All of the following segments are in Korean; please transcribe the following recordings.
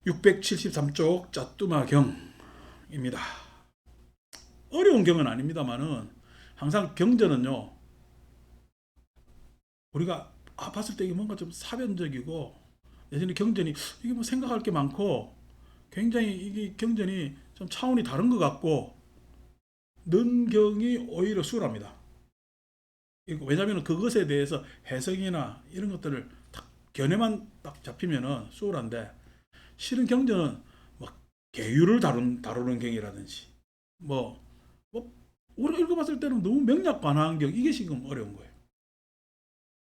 673쪽 짜뚜마경입니다. 어려운 경은 아닙니다만은 항상 경전은요, 우리가 봤을 때 이게 뭔가 좀 사변적이고, 예전에 경전이 이게 뭐 생각할 게 많고 굉장히 이게 경전이 좀 차원이 다른 것 같고, 는경이 오히려 수월합니다. 왜냐하면 그것에 대해서 해석이나 이런 것들을 딱 견해만 딱 잡히면은 수월한데, 실은 경전은 뭐 계율을 다루는 경이라든지 뭐, 우리가 읽어봤을 때는 너무 명략 관한 경, 이게 지금 어려운 거예요.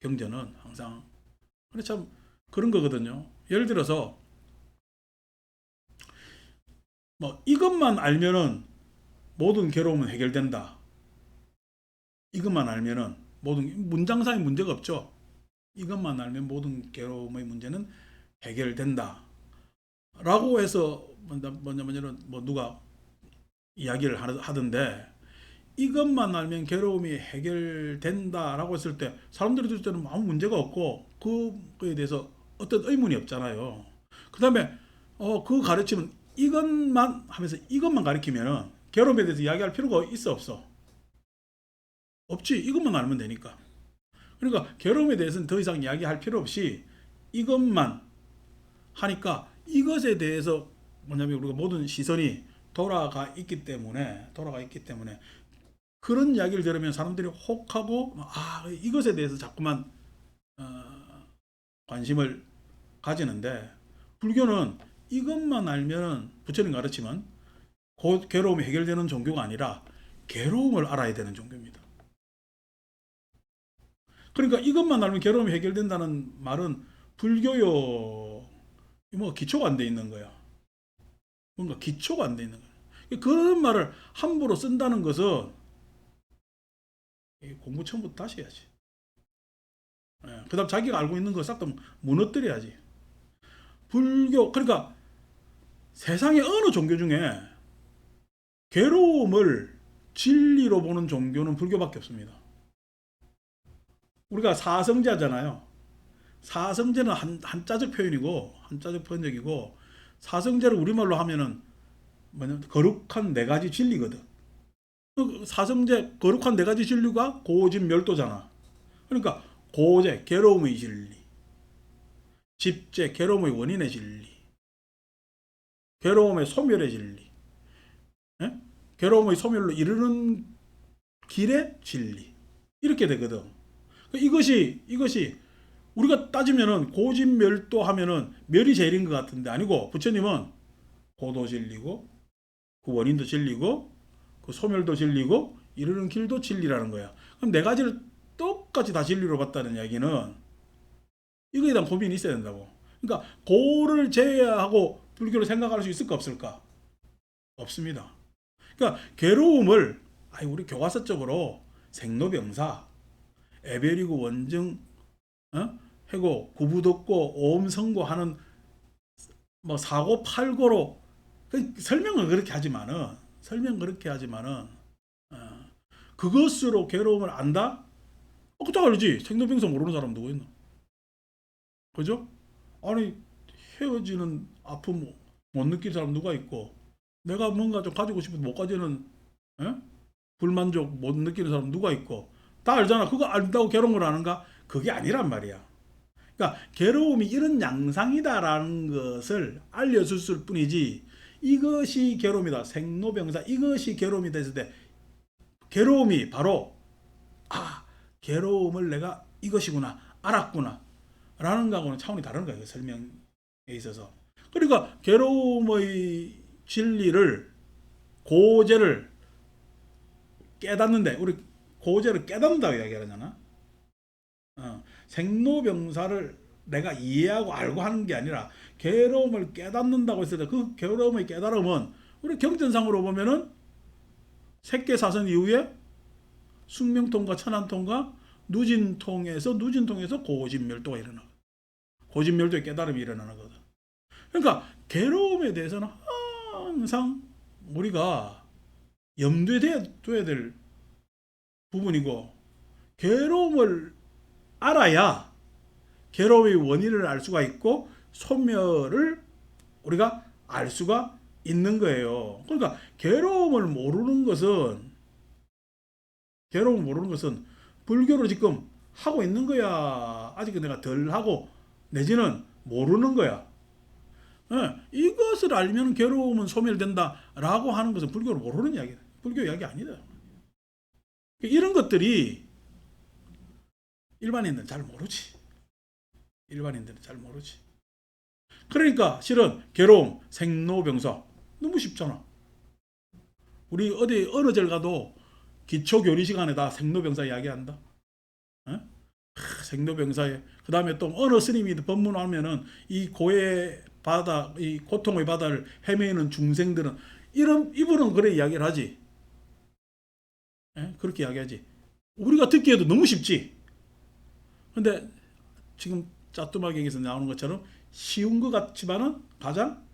경전은 항상. 근데 참 그런 거거든요. 예를 들어서 뭐 이것만 알면은 모든 괴로움은 해결된다. 이것만 알면은 모든 문장상의 문제가 없죠. 이것만 알면 모든 괴로움의 문제는 해결된다. 라고 해서 뭐냐면 뭐 누가 이야기를 하던데, 이것만 알면 괴로움이 해결된다라고 했을 때 사람들이 들을 때는 아무 문제가 없고 그거에 대해서 어떤 의문이 없잖아요. 그 다음에 그 가르침은 이것만 하면서 이것만 가르치면은 괴로움에 대해서 이야기할 필요가 있어 없어? 없지. 이것만 알면 되니까. 그러니까 괴로움에 대해서는 더 이상 이야기할 필요 없이 이것만 하니까, 이것에 대해서 뭐냐면 우리가 모든 시선이 돌아가 있기 때문에 그런 이야기를 들으면 사람들이 혹하고, 이것에 대해서 자꾸만 어, 관심을 가지는데, 불교는 이것만 알면, 부처님 가르치면 곧 괴로움이 해결되는 종교가 아니라 괴로움을 알아야 되는 종교입니다. 그러니까 이것만 알면 괴로움이 해결된다는 말은 불교요, 뭐 기초가 안 돼 있는 거야. 뭔가 기초가 안 돼 있는 거야. 그런 말을 함부로 쓴다는 것은 공부 처음부터 다시 해야지. 그 다음 자기가 알고 있는 거 싹 다 무너뜨려야지. 불교, 그러니까 세상의 어느 종교 중에 괴로움을 진리로 보는 종교는 불교밖에 없습니다. 우리가 사성제잖아요. 사성제는 한자적 표현이고, 한자적 번역이고, 사성제를 우리말로 하면은 뭐냐, 거룩한 네 가지 진리거든. 사성제 거룩한 네 가지 진리가 고집멸도잖아. 그러니까 고제 괴로움의 진리, 집제 괴로움의 원인의 진리, 괴로움의 소멸의 진리, 예? 괴로움의 소멸로 이르는 길의 진리, 이렇게 되거든. 이것이 우리가 따지면은 고집멸도 하면은 멸이 제일인 것 같은데 아니고, 부처님은 고도 진리고 그 원인도 진리고 그 소멸도 진리고 이르는 길도 진리라는 거야. 그럼 네 가지를 똑같이 다 진리로 봤다는 이야기는 이거에 대한 고민이 있어야 된다고. 그러니까 고를 제외하고 불교를 생각할 수 있을까 없을까? 없습니다. 그러니까 괴로움을 우리 교과서적으로 생로병사, 에베리고 원증, 해고 구부덕고 오음성고하는 뭐 사고 팔고로 설명을 그렇게 하지만은 어, 그것으로 괴로움을 안다? 그거 알지. 생로병사 모르는 사람 누구 있나? 그죠? 아니, 헤어지는 아픔 못 느낀 사람 누가 있고, 내가 뭔가 좀 가지고 싶은데 못 가지는, 에? 불만족 못 느끼는 사람 누가 있고, 다 알잖아. 그거 안다고 괴로움을 하는가? 그게 아니란 말이야. 그러니까 괴로움이 이런 양상이다라는 것을 알려줬을 뿐이지, 이것이 괴로움이다, 생로병사, 이것이 괴로움이 됐을 때 괴로움이 바로 괴로움을 내가 이것이구나 알았구나 라는 거하고는 차원이 다른 거예요. 설명에 있어서. 그러니까 괴로움의 진리를, 고제를 깨닫는데, 우리 고제를 깨닫는다고 이야기하잖아. 생로병사를 내가 이해하고 알고 하는 게 아니라 괴로움을 깨닫는다고 했을 때, 그 괴로움의 깨달음은 우리 경전상으로 보면은 색계사선 이후에 숙명통과 천안통과 누진통에서 고진멸도가 일어나. 고진멸도의 깨달음이 일어나는 거다. 그러니까 괴로움에 대해서는 항상 우리가 염두에 둬야 될 부분이고, 괴로움을 알아야 괴로움의 원인을 알 수가 있고 소멸을 우리가 알 수가 있는 거예요. 그러니까 괴로움을 모르는 것은 불교를 지금 하고 있는 거야. 아직 내가 덜 하고 내지는 모르는 거야. 이것을 알면 괴로움은 소멸된다라고 하는 것은 불교를 모르는 이야기야. 불교 이야기 아니다. 이런 것들이 일반인들은 잘 모르지. 그러니까 실은 괴로움, 생로병사 너무 쉽잖아. 우리 어느 절 가도 기초 교리 시간에 다 생로병사 이야기한다. 생로병사에 그 다음에 또 어느 스님이 법문하면은 이 고의 바다, 이 고통의 바다를 헤매는 중생들은 이분은 그래 이야기를 하지. 그렇게 이야기하지. 우리가 듣기에도 너무 쉽지. 근데 지금 짜뚜막에서 나오는 것처럼 쉬운 것 같지만은 가장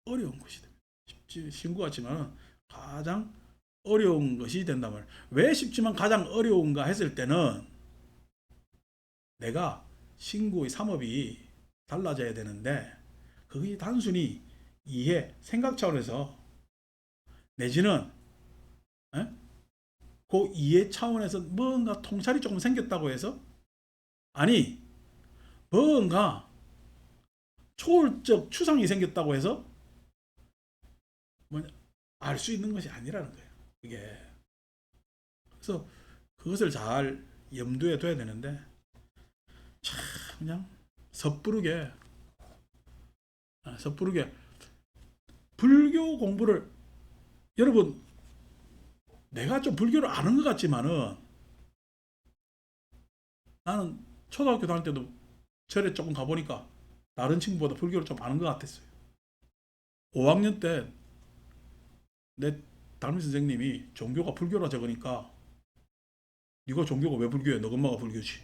어려운 것이 됩니다. 쉬운 것 같지만은 가장 어려운 것이 된단 말이에요. 왜 쉽지만 가장 어려운가 했을 때는 내가 신구의 삼업이 달라져야 되는데 그게 단순히 이해, 생각 차원에서 내지는 그 이해 차원에서 뭔가 통찰이 조금 생겼다고 해서 아니 뭔가 초월적 추상이 생겼다고 해서 알 수 있는 것이 아니라는 거예요. 그게 그래서 그것을 잘 염두에 둬야 되는데 참 그냥 섣부르게 불교 공부를 여러분 내가 좀 불교를 아는 것 같지만은 나는 초등학교 다닐 때도 절에 조금 가보니까 다른 친구보다 불교를 좀 아는 것 같았어요. 5학년 때 내 담임 선생님이 종교가 불교라 적으니까 네가 종교가 왜 불교야? 너 엄마가 불교지.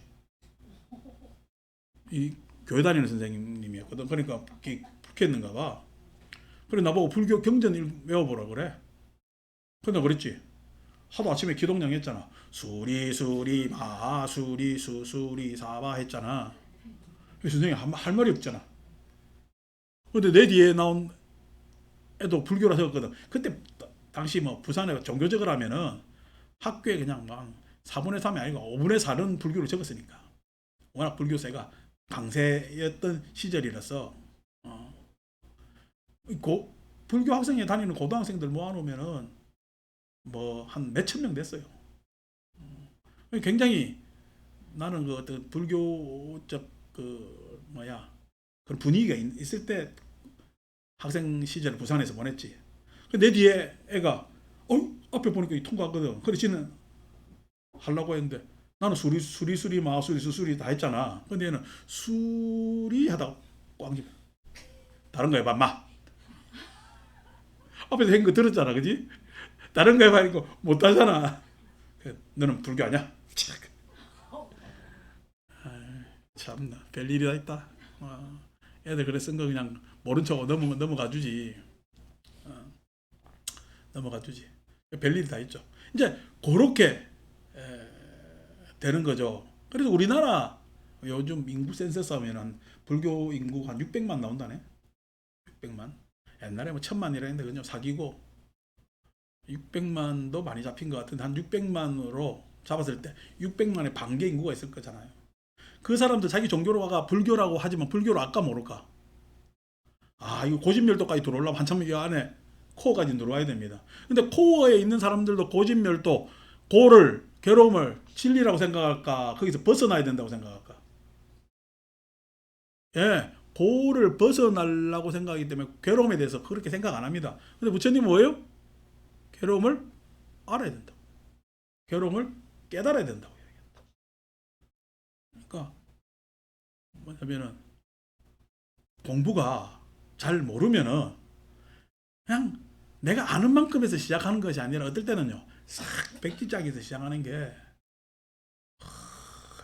이 교회 다니는 선생님이었거든. 그러니까 불쾌했는가 봐. 그래 나보고 불교 경전 외워보라 그래. 근데 그랬지. 하도 아침에 기동량 했잖아. 수리 마수리 수수리 사바 했잖아. 선생님 할 말이 없잖아. 근데 내 뒤에 나온 애도 불교라 적었거든. 그때 당시 뭐 부산에 종교적을 하면은 학교에 그냥 막 4분의 3이 아니고 5분의 4는 불교를 적었으니까. 워낙 불교세가 강세였던 시절이라서 불교 학생회 다니는 고등학생들 모아놓으면은 뭐 한 몇천 명 됐어요. 굉장히 나는 그 어떤 불교적 그런 분위기가 있을 때 학생 시절을 부산에서 보냈지. 내 뒤에 애가 앞에 보니까 통과하거든. 그래 지는 하려고 했는데 나는 수리 마수리 수수리 다 했잖아. 근데 얘는 수리 하다가 꽝 집어. 다른 거 해봐 마. 앞에서 한 거 들었잖아, 그지? 다른 거 해봐 이거 못 하잖아. 너는 불교 아냐? 참나 별일이 다 있다. 애들 그래 쓴 거 그냥 모른 척 넘어가 주지. 넘어가 주지. 별일이 다 있죠. 이제 그렇게 되는 거죠. 그래서 우리나라 요즘 인구 센서스 하면 불교 인구 한 600만 나온다네. 600만. 옛날에 뭐 1000만이라 했는데 그냥 사기고 600만도 많이 잡힌 것 같은데 한 600만으로 잡았을 때 600만의 반개 인구가 있을 거잖아요. 그 사람들 자기 종교로 와가 불교라고 하지만 불교로 아까 모를까? 이거 고진멸도까지 들어오려면 한참 이 안에 코어까지 들어와야 됩니다. 근데 코어에 있는 사람들도 고진멸도, 고를, 괴로움을 진리라고 생각할까? 거기서 벗어나야 된다고 생각할까? 예, 고를 벗어나려고 생각하기 때문에 괴로움에 대해서 그렇게 생각 안 합니다. 근데 부처님은 뭐예요? 괴로움을 알아야 된다. 괴로움을 깨달아야 된다고 이야기합니다. 그러니까 뭐냐면은 공부가 잘 모르면은 그냥 내가 아는 만큼에서 시작하는 것이 아니라 어떨 때는요 싹 백지짝에서 시작하는 게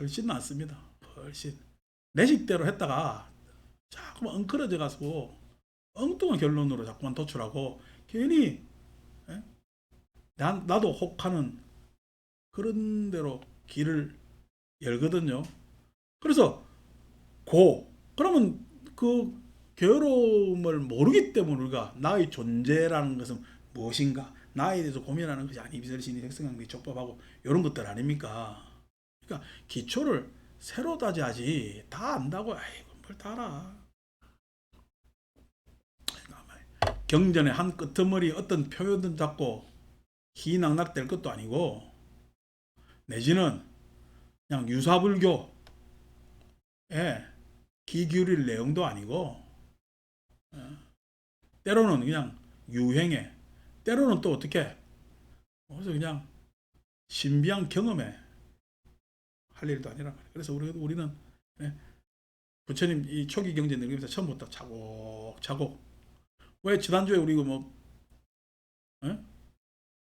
훨씬 낫습니다. 훨씬 내 식대로 했다가 자꾸만 엉클어져 가지고 엉뚱한 결론으로 자꾸만 도출하고 괜히 나도 혹하는 그런 대로 길을 열거든요. 그래서 그러면 그 괴로움을 모르기 때문에 우리가 나의 존재라는 것은 무엇인가, 나에 대해서 고민하는 것이 아니비설신이 색성강리 족법하고 이런 것들 아닙니까? 그러니까 기초를 새로 다져야지. 다 안다고 아이고 뭘 다 알아. 경전의 한 끄트머리 어떤 표현을 잡고 희낙낙될 것도 아니고, 내지는 그냥 유사불교에 귀 기울일 내용도 아니고, 때로는 그냥 유행에, 때로는 또 어떻게 그래서 그냥 신비한 경험에 할 일도 아니라 말이야. 그래서 우리는 부처님 이 초기 경제 늙으면서 처음부터 차곡차곡, 왜 지난주에 우리 뭐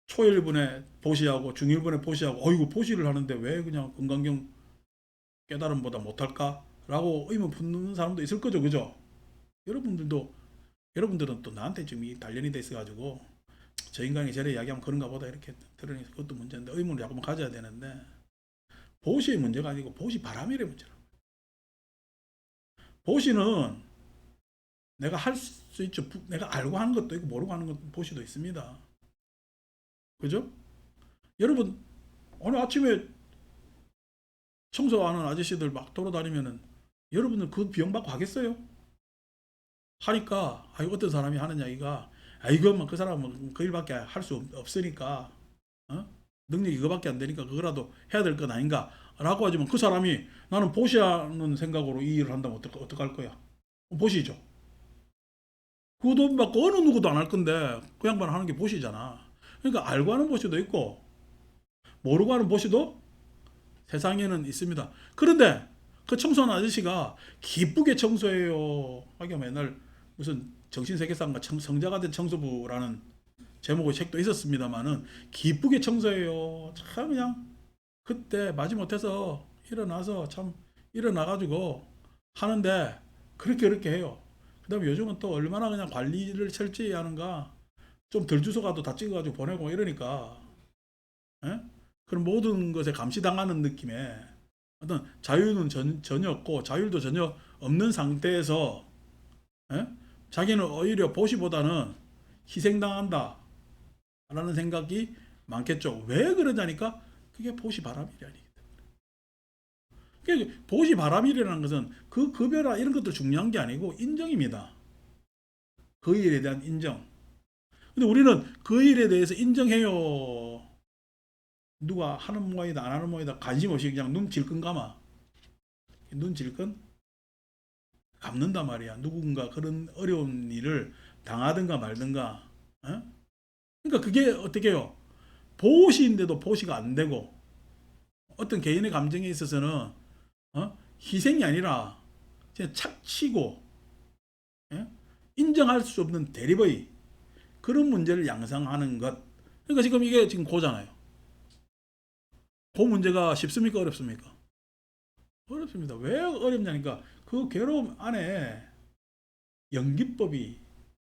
초일분에 보시하고 중일분에 보시하고 어이구 보시를 하는데 왜 그냥 금강경 깨달음보다 못할까? 라고 의문 품는 사람도 있을 거죠. 그죠? 여러분들은 또 나한테 지금 이 단련이 돼 있어가지고 저 인간이 저래 이야기하면 그런가 보다 이렇게 들으니 그것도 문제인데, 의문을 자꾸만 가져야 되는데, 보시의 문제가 아니고 보시 바람일의 문제라. 보시는 내가 할 수 있죠. 내가 알고 하는 것도 있고 모르고 하는 것도 보시도 있습니다. 그죠? 여러분 오늘 아침에 청소하는 아저씨들 막 돌아다니면은 여러분들 그 비용 받고 하겠어요? 하니까 어떤 사람이 하는 이야기가, 이거만 그 사람은 그 일밖에 할 수 없으니까 능력이 그거밖에 안 되니까 그거라도 해야 될 건 아닌가 라고 하지만, 그 사람이 나는 보시하는 생각으로 이 일을 한다면 어떡할 거야? 보시죠. 그 돈 받고 어느 누구도 안 할 건데 그 양반 하는 게 보시잖아. 그러니까 알고 하는 보시도 있고 모르고 하는 보시도 세상에는 있습니다. 그런데 그 청소하는 아저씨가 기쁘게 청소해요. 하기가 맨날 무슨 정신세계사인가 성자가 된 청소부라는 제목의 책도 있었습니다만은, 기쁘게 청소해요. 참 그냥 그때 마지못해서 일어나서 참 일어나가지고 하는데 그렇게 해요. 그 다음에 요즘은 또 얼마나 그냥 관리를 철저히 하는가, 좀 덜 주워가도 다 찍어가지고 보내고 이러니까, 그런 모든 것에 감시당하는 느낌에 어떤 자유는 전혀 없고 자율도 전혀 없는 상태에서 자기는 오히려 보시보다는 희생당한다 라는 생각이 많겠죠. 왜 그러냐니까 그게 보시 바람일이 아니기 때문에. 보시 바람일이라는 것은 그 급여나 이런 것도 중요한 게 아니고 인정입니다. 그 일에 대한 인정. 근데 우리는 그 일에 대해서 인정해요. 누가 하는 모양이다 안 하는 모양이다 관심 없이 그냥 눈 질끈 감아. 눈 질끈 감는단 말이야. 누군가 그런 어려운 일을 당하든가 말든가. 그러니까 그게 어떻게 해요? 보시인데도 보시가 안 되고, 어떤 개인의 감정에 있어서는 희생이 아니라 그냥 착취고, 인정할 수 없는 대립의 그런 문제를 양상하는 것. 그러니까 지금 이게 지금 고잖아요. 그 문제가 쉽습니까? 어렵습니까? 어렵습니다. 왜 어렵냐니까 그 괴로움 안에 연기법이,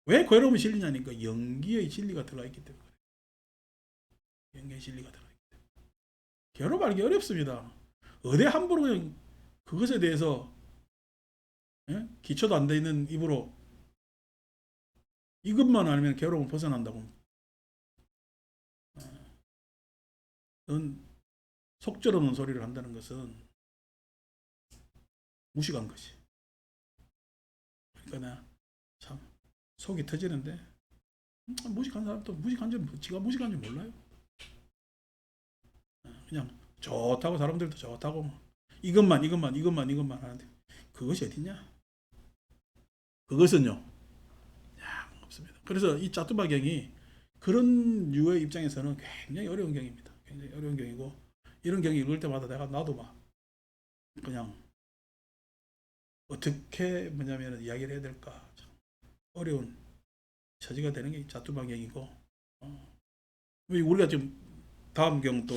왜 괴로움이 실리냐니까 연기의 진리가 들어가 있기 때문에. 연기의 진리가 들어가 있기 때문에 괴로움 알기 어렵습니다. 어디 함부로 그냥 그것에 대해서 기초도 안 돼 있는 입으로 이것만 알면 괴로움을 벗어난다고. 넌 속절없는 소리를 한다는 것은 무식한 것이. 그러니까 나 참 속이 터지는데, 무식한 사람도 무식한 줄, 지가 무식한 줄 몰라요. 그냥 좋다고, 사람들도 좋다고 이것만 하는데 그것이 어딨냐? 그것은요 없습니다. 그래서 이 짜뚜바경이 그런 유의 입장에서는 굉장히 어려운 경입니다. 굉장히 어려운 경이고, 이런 경이 읽을 때마다 나도 막 그냥 어떻게 뭐냐면 이야기를 해야 될까, 참 어려운 처지가 되는 게 짜뚜바경이고, 우리가 지금 다음 경 또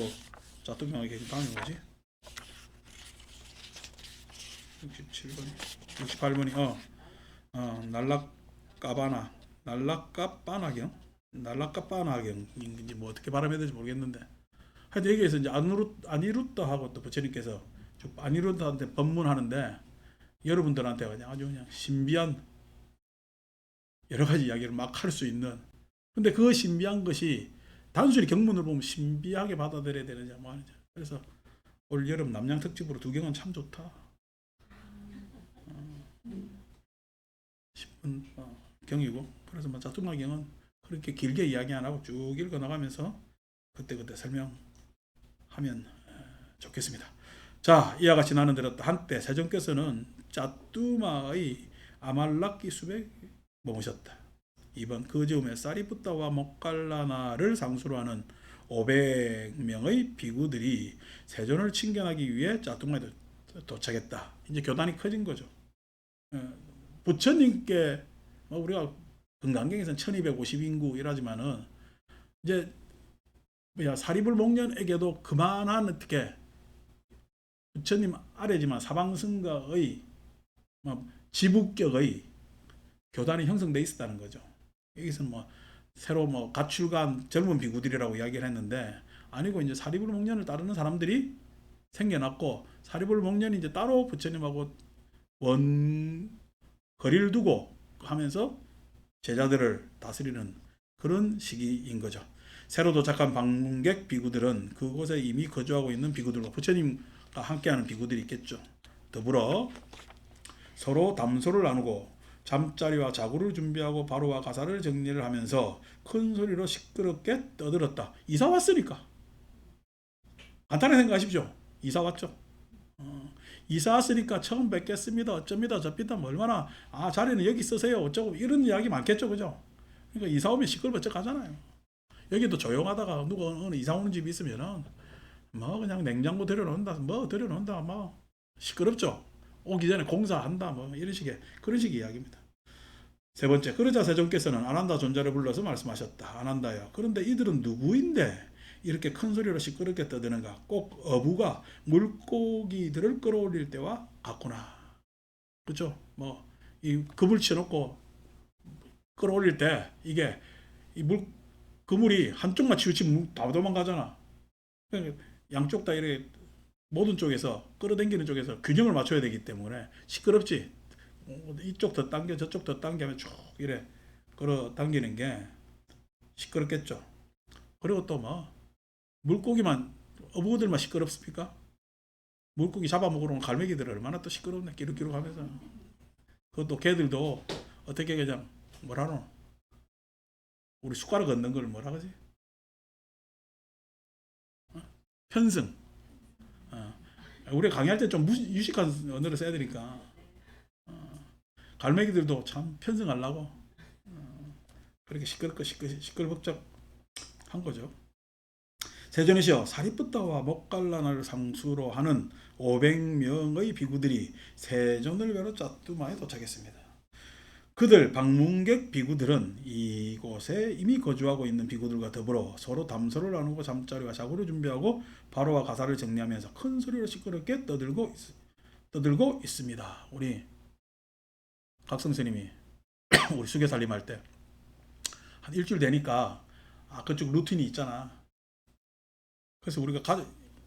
짜뚜바경의 다음이 뭐지? 67번 68번이 날락까빠나경인지 뭐 어떻게 발음해야 될지 모르겠는데, 하여튼 여기에서 이제 아니루따하고 또 부처님께서 아니루따한테 법문하는데, 여러분들한테 그냥 아주 그냥 신비한 여러 가지 이야기를 막 할 수 있는. 근데 그 신비한 것이 단순히 경문을 보면 신비하게 받아들여야 되느냐 뭐 하느냐. 그래서 올 여름 남양 특집으로 두 경은 참 좋다. 10분 경이고. 그래서 뭐 자투마 경은 그렇게 길게 이야기 안 하고 쭉 읽어 나가면서 그때그때 설명하면 좋겠습니다. 자, 이와 같이 나는 들었다. 한때 세종께서는 짜뚜마의 아말라키 숲에 머무셨다. 2번 그 즈음에 사리푸타와 모칼라나를 상수로 하는 500명의 비구들이 세존을 친견하기 위해 짜뚜마에 도착했다. 이제 교단이 커진 거죠. 부처님께 우리가 금강경에서는 1250인구 이라지만은 이제 사리불목련에게도 그만한 어떻게 부처님 아래지만 사방승가의 지부격의 교단이 형성돼 있었다는 거죠. 여기서는 새로 가출간 젊은 비구들이라고 이야기를 했는데 아니고 이제 사리불목련을 따르는 사람들이 생겨났고 사리불목련이 이제 따로 부처님하고 거리를 두고 하면서 제자들을 다스리는 그런 시기인 거죠. 새로 도착한 방문객 비구들은 그곳에 이미 거주하고 있는 비구들과 부처님과 함께하는 비구들이 있겠죠. 더불어 서로 담소를 나누고 잠자리와 자구를 준비하고 바로와 가사를 정리를 하면서 큰 소리로 시끄럽게 떠들었다. 이사 왔으니까. 간단하게 생각하십시오. 이사 왔죠. 이사 왔으니까 처음 뵙겠습니다. 어쩝니다. 저삐다 얼마나 자리는 여기 쓰세요. 어쩌고 이런 이야기 많겠죠. 그죠? 그러니까 이사 오면 시끌벅적 하잖아요. 여기도 조용하다가 누가 어느 이사 오는 집이 있으면은 그냥 냉장고 들여놓는다. 들여놓는다. 시끄럽죠. 오기 전에 공사한다. 이런 식의 그런 식의 이야기입니다. 세 번째, 그러자 세종께서는 아난다 존자를 불러서 말씀하셨다. 아난다야. 그런데 이들은 누구인데 이렇게 큰 소리로 시끄럽게 떠드는가? 꼭 어부가 물고기들을 끌어올릴 때와 같구나. 그렇죠? 이 급을 쳐놓고 끌어올릴 때 이게 그물이 한쪽만 치우치면 다 도망가잖아. 그러니까 양쪽 다 이렇게 모든 쪽에서 끌어당기는 쪽에서 균형을 맞춰야 되기 때문에 시끄럽지. 이쪽 더 당겨 저쪽 더 당기면 쭉 이래 끌어당기는 게 시끄럽겠죠. 그리고 또 물고기만 어부들만 시끄럽습니까? 물고기 잡아먹으러 온 갈매기들 얼마나 또 시끄럽네. 끼룩끼룩 하면서. 그것도 걔들도 어떻게 그냥 뭐라노? 우리 숟가락 얹는 걸 뭐라 그러지? 편승. 우리 강의할 때 좀 유식한 언어를 써야 되니까. 갈매기들도 참 편승하려고 그렇게 시끌벅적 한 거죠. 세존이시여, 사리푸타와 모칼라나를 상수로 하는 500명의 비구들이 세존을 뵈러 짜뚜마에 도착했습니다. 그들 방문객 비구들은 이곳에 이미 거주하고 있는 비구들과 더불어 서로 담소를 나누고 잠자리와 자구를 준비하고 바로와 가사를 정리하면서 큰 소리로 시끄럽게 떠들고 있습니다. 우리 각성스님이 우리 수계살림 할 때 한 일주일 되니까 그쪽 루틴이 있잖아. 그래서 우리가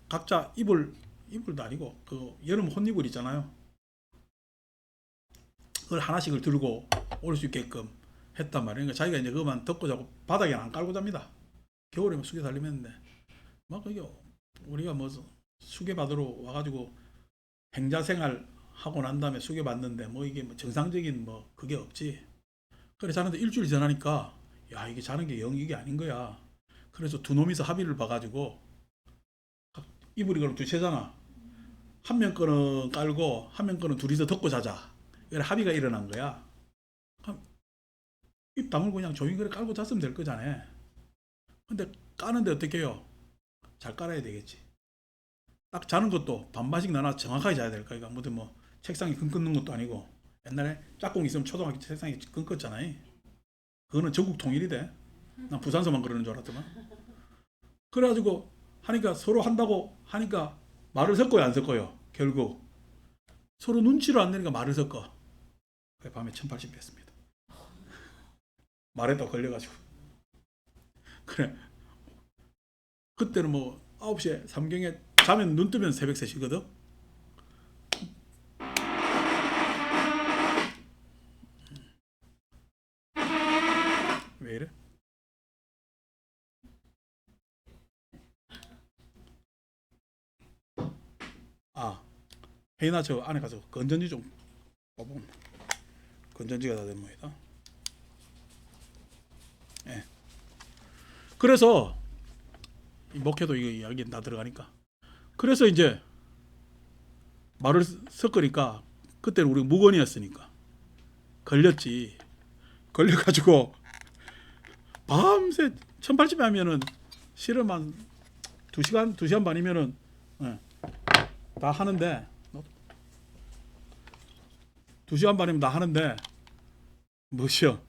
각자 이불도 아니고 그 여름 혼이불 있잖아요. 그걸 하나씩을 들고 올 수 있게끔 했단 말이에요. 그러니까 자기가 이제 그것만 덮고 자고 바닥에 안 깔고 잡니다. 겨울에 수계 살림했는데 그게 우리가 수계 받으러 와가지고 행자생활 하고 난 다음에 수계 받는데 이게 정상적인 그게 없지. 그래 자는데 일주일 지나니까 이게 자는 게 영 이게 아닌 거야. 그래서 두 놈이서 합의를 봐가지고 이불이 그럼 두 채잖아. 한 명 거는 깔고 한 명 거는 둘이서 덮고 자자. 이런 합의가 일어난 거야. 그럼 입 다물고 그냥 조용히 그래 깔고 잤으면 될 거잖아. 근데 까는데 어떻게 해요? 잘 깔아야 되겠지. 딱 자는 것도 반반씩 나눠 정확하게 자야 될 거니까 책상에 끈 끊는 것도 아니고 옛날에 짝꿍 있으면 초등학교 책상에 끈 껐잖아요. 그거는 전국 통일이 돼. 난 부산서만 그러는 줄 알았더만. 그래가지고 하니까 서로 한다고 하니까 말을 섞어요 안 섞어요? 결국 서로 눈치를 안 내니까 말을 섞어. 밤에 1080 뺐습니다. 말에다 걸려가지고. 그래. 그때는 9시에 삼경에 자면 눈 뜨면 새벽 3시거든. 왜 이래? 아, 혜인아 저 안에 가서 건전지 좀 뽑으면 건전지가 다 된 모이다. 예. 그래서 이 목회도 이거 이야기 다 들어가니까. 그래서 이제 말을 섞으니까 그때는 우리 무건이었으니까 걸렸지. 걸려가지고 밤새 1800쯤 하면은 실험 한 2시간 반이면은 예, 다 하는데 2시간 반이면 다 하는데 뭐시여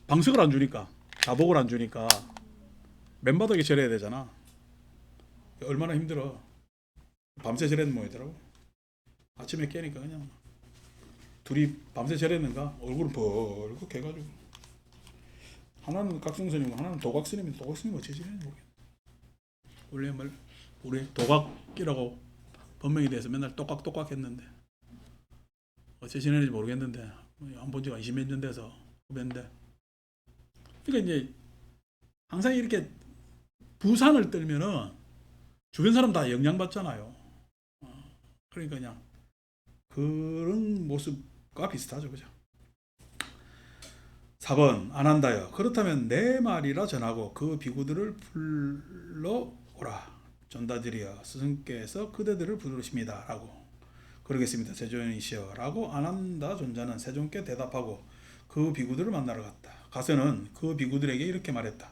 방석을 안 주니까 자복을 안 주니까 맨바닥에 절해야 되잖아. 얼마나 힘들어. 밤새 절했는 모이더라고. 아침에 깨니까 그냥 둘이 밤새 절했는가 얼굴은 벌겋게 해가지고 하나는 각성스님 하나는 도각스님인데 도각스님 어찌 지내는지 모르겠네. 원래 말 우리 도각이라고 본명이 돼서 맨날 똑깍똑깍 했는데 어찌 지내는지 모르겠는데 안 본 지가 20몇 년 돼서 후배인데 그러니까 이제 항상 이렇게 부산을 떨면은 주변 사람 다 영향받잖아요. 그러니까 그냥 그런 모습과 비슷하죠. 그죠? 4번 안 한다요. 그렇다면 내 말이라 전하고 그 비구들을 불러오라. 전다드리여 스승께서 그대들을 부르십니다. 라고 그러겠습니다. 세존이시여 라고 안 한다 존자는 세존께 대답하고 그 비구들을 만나러 갔다. 가서는 그 비구들에게 이렇게 말했다.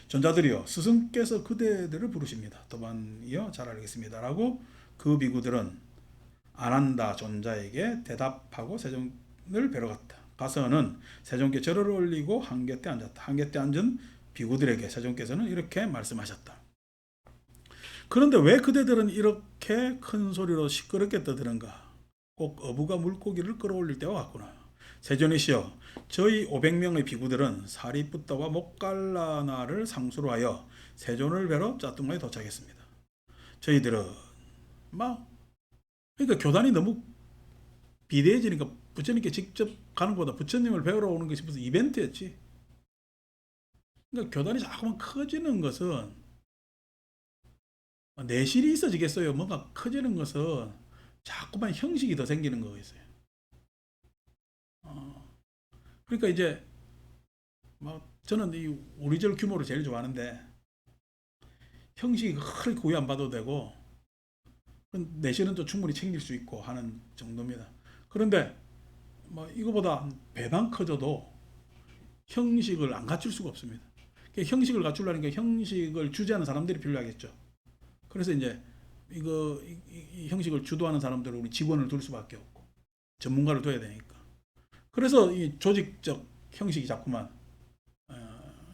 전자들이여 스승께서 그대들을 부르십니다. 도반이여 잘 알겠습니다. 라고 그 비구들은 안 한다 존자에게 대답하고 세존을 뵈러 갔다. 가서는 세존께 절을 올리고 한곁에 앉았다. 한곁에 앉은 비구들에게 세존께서는 이렇게 말씀하셨다. 그런데 왜 그대들은 이렇게 큰 소리로 시끄럽게 떠드는가? 꼭 어부가 물고기를 끌어올릴 때와 같구나. 세존이시여 저희 500명의 비구들은 사리붓다와 목갈라나를 상수로 하여 세존을 뵈러 짜뚱마에 도착했습니다. 저희들은 그러니까 교단이 너무 비대해지니까 부처님께 직접 가는 것보다 부처님을 배우러 오는 것이 무슨 이벤트였지. 그러니까 교단이 자꾸만 커지는 것은 내실이 있어지겠어요. 뭔가 커지는 것은 자꾸만 형식이 더 생기는 거겠어요. 그러니까 이제 저는 이 우리절 규모를 제일 좋아하는데 형식이 그렇게 구애 안 받아도 되고 내실은 또 충분히 챙길 수 있고 하는 정도입니다. 그런데 이거보다 배만 커져도 형식을 안 갖출 수가 없습니다. 형식을 갖추려니까 형식을 주재하는 사람들이 필요하겠죠. 그래서 이제 이 형식을 주도하는 사람들을 우리 직원을 둘 수밖에 없고 전문가를 둬야 되니까. 그래서 이 조직적 형식이 자꾸만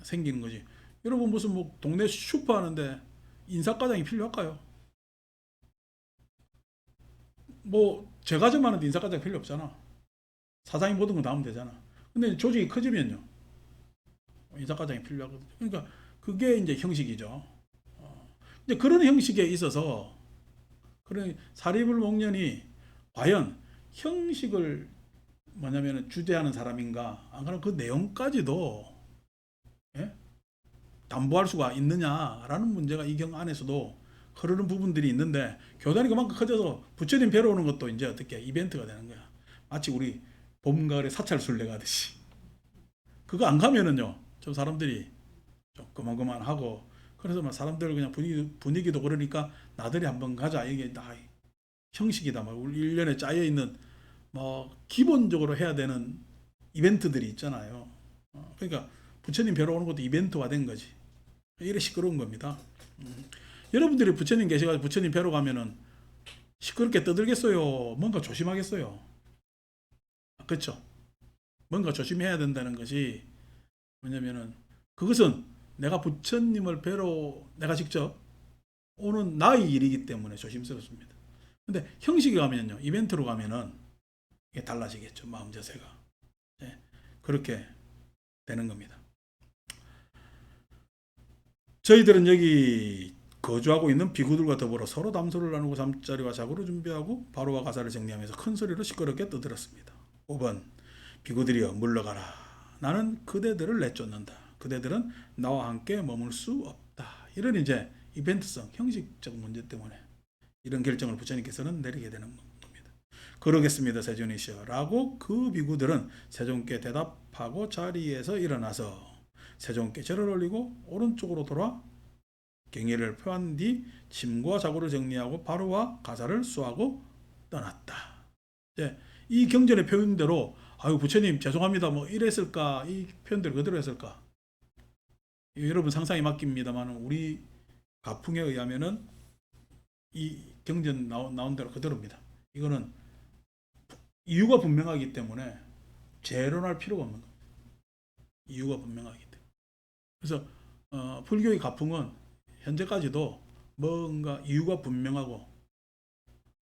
생기는 거지. 여러분 무슨 동네 슈퍼 하는데 인사과장이 필요할까요? 제과점 하는데 인사과장 필요 없잖아. 사장이 모든 거 다 하면 되잖아. 근데 조직이 커지면요 인사과장이 필요하거든요. 그러니까 그게 이제 형식이죠. 이제 그런 형식에 있어서 그런 사리불목련이 과연 형식을 주재하는 사람인가? 안 그러면 그 내용까지도 담보할 수가 있느냐라는 문제가 이 경 안에서도 흐르는 부분들이 있는데 교단이 그만큼 커져서 부처님 뵈러 오는 것도 이제 어떻게 이벤트가 되는 거야. 마치 우리 봄, 가을에 사찰 순례 가듯이. 그거 안 가면은요 좀 사람들이 좀 그만하고 그래서 사람들 그냥 분위기도 그러니까 나들이 한번 가자. 이게 다 형식이다. 우리 1년에 짜여 있는 기본적으로 해야 되는 이벤트들이 있잖아요. 그러니까 부처님 뵈러 오는 것도 이벤트화 된 거지. 이래 시끄러운 겁니다. 여러분들이 부처님 계셔가지고 부처님 뵈러 가면은 시끄럽게 떠들겠어요? 뭔가 조심하겠어요? 그렇죠? 뭔가 조심해야 된다는 것이 뭐냐면은 그것은 내가 부처님을 뵈러 내가 직접 오는 나의 일이기 때문에 조심스럽습니다. 근데 형식이 가면요, 이벤트로 가면은 이게 달라지겠죠. 마음 자세가. 그렇게 되는 겁니다. 저희들은 여기 거주하고 있는 비구들과 더불어 서로 담소를 나누고 잠자리와 자고를 준비하고 바로와 가사를 정리하면서 큰 소리로 시끄럽게 떠들었습니다. 5번 비구들이여 물러가라. 나는 그대들을 내쫓는다. 그대들은 나와 함께 머물 수 없다. 이런 이제 이벤트성, 형식적 문제 때문에 이런 결정을 부처님께서는 내리게 되는 겁니다. 그러겠습니다, 세존이시여 라고 그 비구들은 세존께 대답하고 자리에서 일어나서 세존께 절을 올리고 오른쪽으로 돌아 경의를 표한 뒤 침과 자구를 정리하고 바로와 가사를 수하고 떠났다. 이제 이 경전의 표현대로 아유 부처님 죄송합니다 뭐 이랬을까, 이 표현대로 그대로 했을까, 여러분 상상이 맡깁니다만 우리 가풍에 의하면은 이 경전 나온 대로 그대로입니다. 이거는 이유가 분명하기 때문에 재론할 필요가 없는 겁니다. 이유가 분명하기 때문에. 그래서 불교의 가풍은 현재까지도 뭔가 이유가 분명하고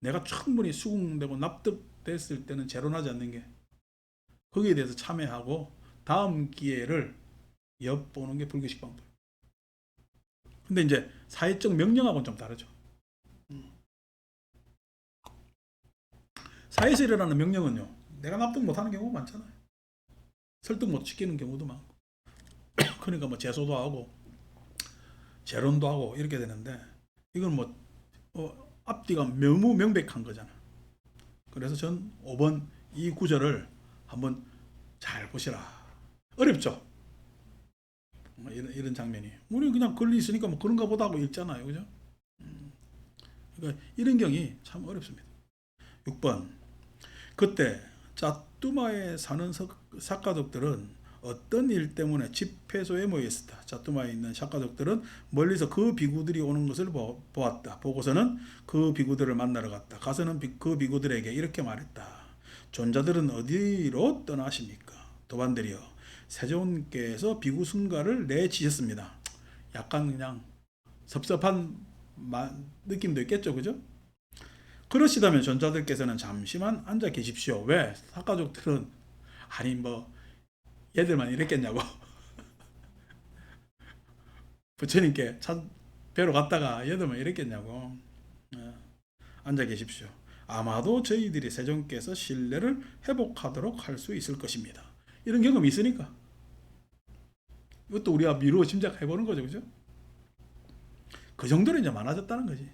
내가 충분히 수긍되고 납득됐을 때는 재론하지 않는 게, 거기에 대해서 참여하고 다음 기회를 엿보는 게 불교식 방법. 근데 이제 사회적 명령하고는 좀 다르죠. 사회에서 일어나는 명령은요, 내가 납득 못하는 경우가 많잖아요. 설득 못 시키는 경우도 많고. 그러니까 뭐 재소도 하고 재론도 하고 이렇게 되는데, 이건 뭐 앞뒤가 너무 명백한 거잖아. 그래서 전 5번 이 구절을 한번 잘 보시라. 어렵죠? 이런 장면이. 우리는 그냥 글이 있으니까 뭐 그런가 보다 하고 읽잖아요. 그죠? 그러니까 이런 경이 참 어렵습니다. 6번. 그때 짜뚜마에 사는 삭가족들은 어떤 일 때문에 집회소에 모였었다. 짜뚜마에 있는 삭가족들은 멀리서 그 비구들이 오는 것을 보았다. 보고서는 그 비구들을 만나러 갔다. 가서는 그 비구들에게 이렇게 말했다. 존자들은 어디로 떠나십니까? 도반들이여, 세존께서 비구 승가를 내치셨습니다. 약간 그냥 섭섭한 느낌도 있겠죠, 그죠? 그러시다면 존자들께서는 잠시만 앉아 계십시오. 왜? 삭가족들은 아니 뭐 얘들만 이랬겠냐고. 부처님께 뵈러 갔다가 얘들만 이랬겠냐고. 앉아 계십시오. 아마도 저희들이 세존께서 신뢰를 회복하도록 할 수 있을 것입니다. 이런 경험이 있으니까. 이것도 우리가 미루어 짐작해보는 거죠, 그죠? 그 정도로 이제 많아졌다는 거지,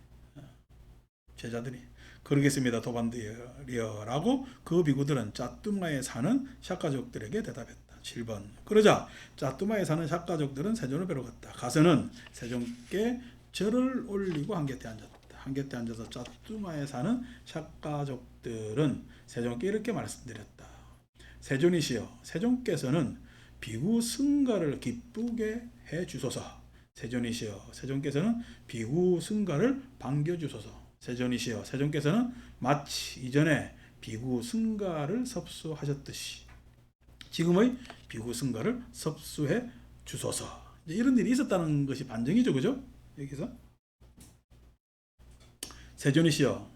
제자들이. 그러겠습니다, 도반드리여 라고 그 비구들은 짜뚜마에 사는 샤가족들에게 대답했다. 7번. 그러자 짜뚜마에 사는 샤가족들은 세존을 뵈러 갔다. 가서는 세존께 절을 올리고 한곁에 앉았다. 한곁에 앉아서 짜뚜마에 사는 샤가족들은 세존께 이렇게 말씀드렸다. 세존이시여, 세존께서는 비구 승가를 기쁘게 해 주소서. 세존이시여, 세존께서는 비구 승가를 반겨 주소서. 세존이시여, 세존께서는 마치 이전에 비구 승가를 섭수하셨듯이 지금의 비구 승가를 섭수해 주소서. 이런 일이 있었다는 것이 반증이죠, 그죠? 여기서 세존이시여,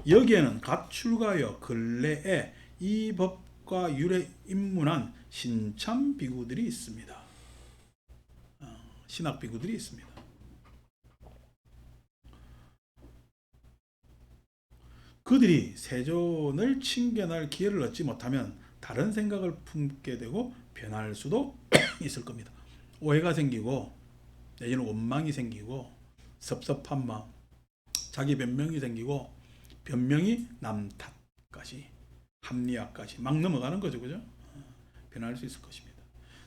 여기에는 갓 출가하여 근래에 이 법과 율에 입문한 신참 비구들이 있습니다. 신학 비구들이 있습니다. 그들이 세존을 칭견할 기회를 얻지 못하면 다른 생각을 품게 되고 변할 수도 있을 겁니다. 오해가 생기고 내지는 원망이 생기고 섭섭한 마음, 자기 변명이 생기고 변명이 남 탓까지 합리화까지 막 넘어가는 거죠, 그죠? 변할 수 있을 것입니다.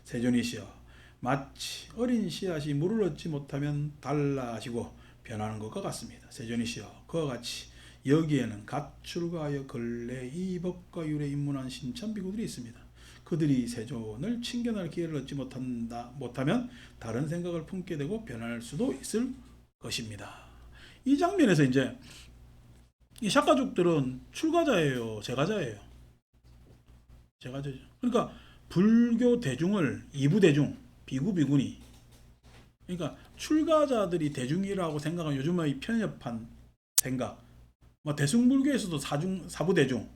세존이시여, 마치 어린 씨앗이 물을 얻지 못하면 달라지고 변하는 것과 같습니다. 세존이시여, 그와 같이 여기에는 갓 출가하여 근래 이 법과 율에 입문한 신참 비구들이 있습니다. 그들이 세존을 칭견할 기회를 얻지 못하면 다른 생각을 품게 되고 변할 수도 있을 것입니다. 이 장면에서 이제 이 샤가족들은 출가자예요, 제가자예요? 제가자죠. 그러니까 불교 대중을 이부 대중, 비구 비구니, 그러니까 출가자들이 대중이라고 생각하는 요즘의 편협한 생각, 뭐 대승불교에서도 사부 대중,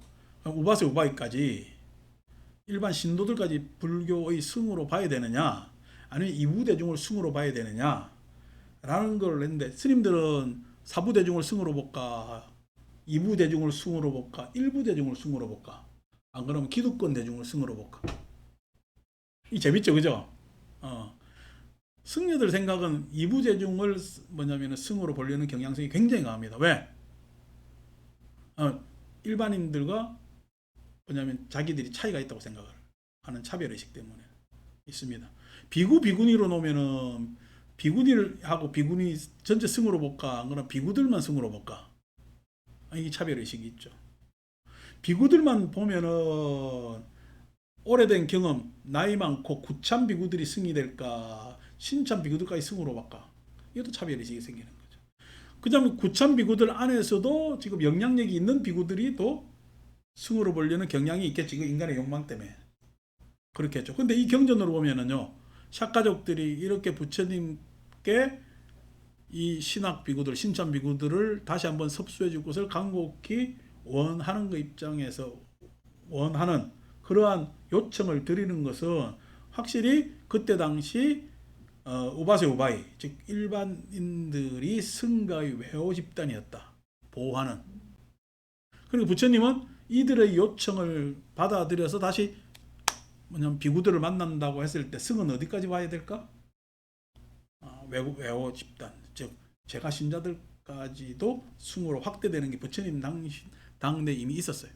우바세 우바이까지 일반 신도들까지 불교의 승으로 봐야 되느냐, 아니면 이부 대중을 승으로 봐야 되느냐 라는 걸 했는데, 스님들은 사부 대중을 승으로 볼까, 이부 대중을 승으로 볼까, 일부 대중을 승으로 볼까, 안 그러면 기득권 대중을 승으로 볼까. 이 재밌죠, 그죠? 어. 승려들 생각은 이부제중을 뭐냐면 승으로 보려는 경향성이 굉장히 강합니다. 왜? 어, 일반인들과 뭐냐면 자기들이 차이가 있다고 생각을 하는 차별의식 때문에 있습니다. 비구 비구니로 놓으면은 비구니를 하고 비구니 전체 승으로 볼까? 안 그러면 비구들만 승으로 볼까? 이게 차별의식이 있죠. 비구들만 보면은 오래된 경험, 나이 많고 구찬 비구들이 승이 될까? 신찬 비구들까지 승으로 볼까? 이것도 차별의식이 생기는 거죠. 그 다음에 구찬 비구들 안에서도 지금 영향력이 있는 비구들이 또 승으로 보려는 경향이 있겠지. 그 인간의 욕망 때문에. 그렇게 했죠. 근데 이 경전으로 보면은요, 샤가족들이 이렇게 부처님께 이 신학 비구들, 신참 비구들을 다시 한번 섭수해 줄 것을 간곡히 원하는 그 입장에서 원하는 그러한 요청을 드리는 것은 확실히 그때 당시 우바세 우바이, 즉 일반인들이 승가의 외호 집단이었다. 보호하는. 그리고 부처님은 이들의 요청을 받아들여서 다시 뭐냐면 비구들을 만난다고 했을 때 승은 어디까지 와야 될까? 외호 집단, 즉 제가 신자들까지도 승으로 확대되는 게 부처님 당내 이미 있었어요.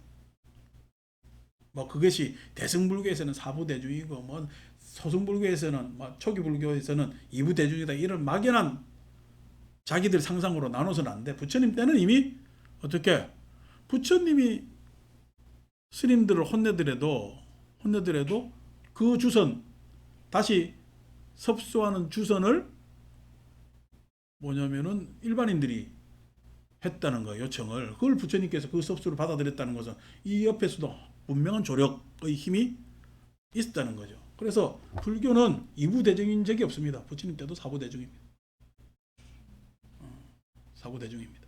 뭐 그것이 대승불교에서는 사부대중이고 뭐 소승불교에서는 뭐 초기불교에서는 이부대중이다 이런 막연한 자기들 상상으로 나눠서는 안 돼. 부처님 때는 이미 어떻게 부처님이 스님들을 혼내더라도 그 주선 다시 섭수하는 주선을 뭐냐면은 일반인들이 했다는 거예요. 요청을. 그걸 부처님께서 그 섭수를 받아들였다는 것은 이 옆에서도 분명한 조력의 힘이 있었다는 거죠. 그래서 불교는 이부대중인 적이 없습니다. 부처님 때도 사부대중입니다. 사부대중입니다.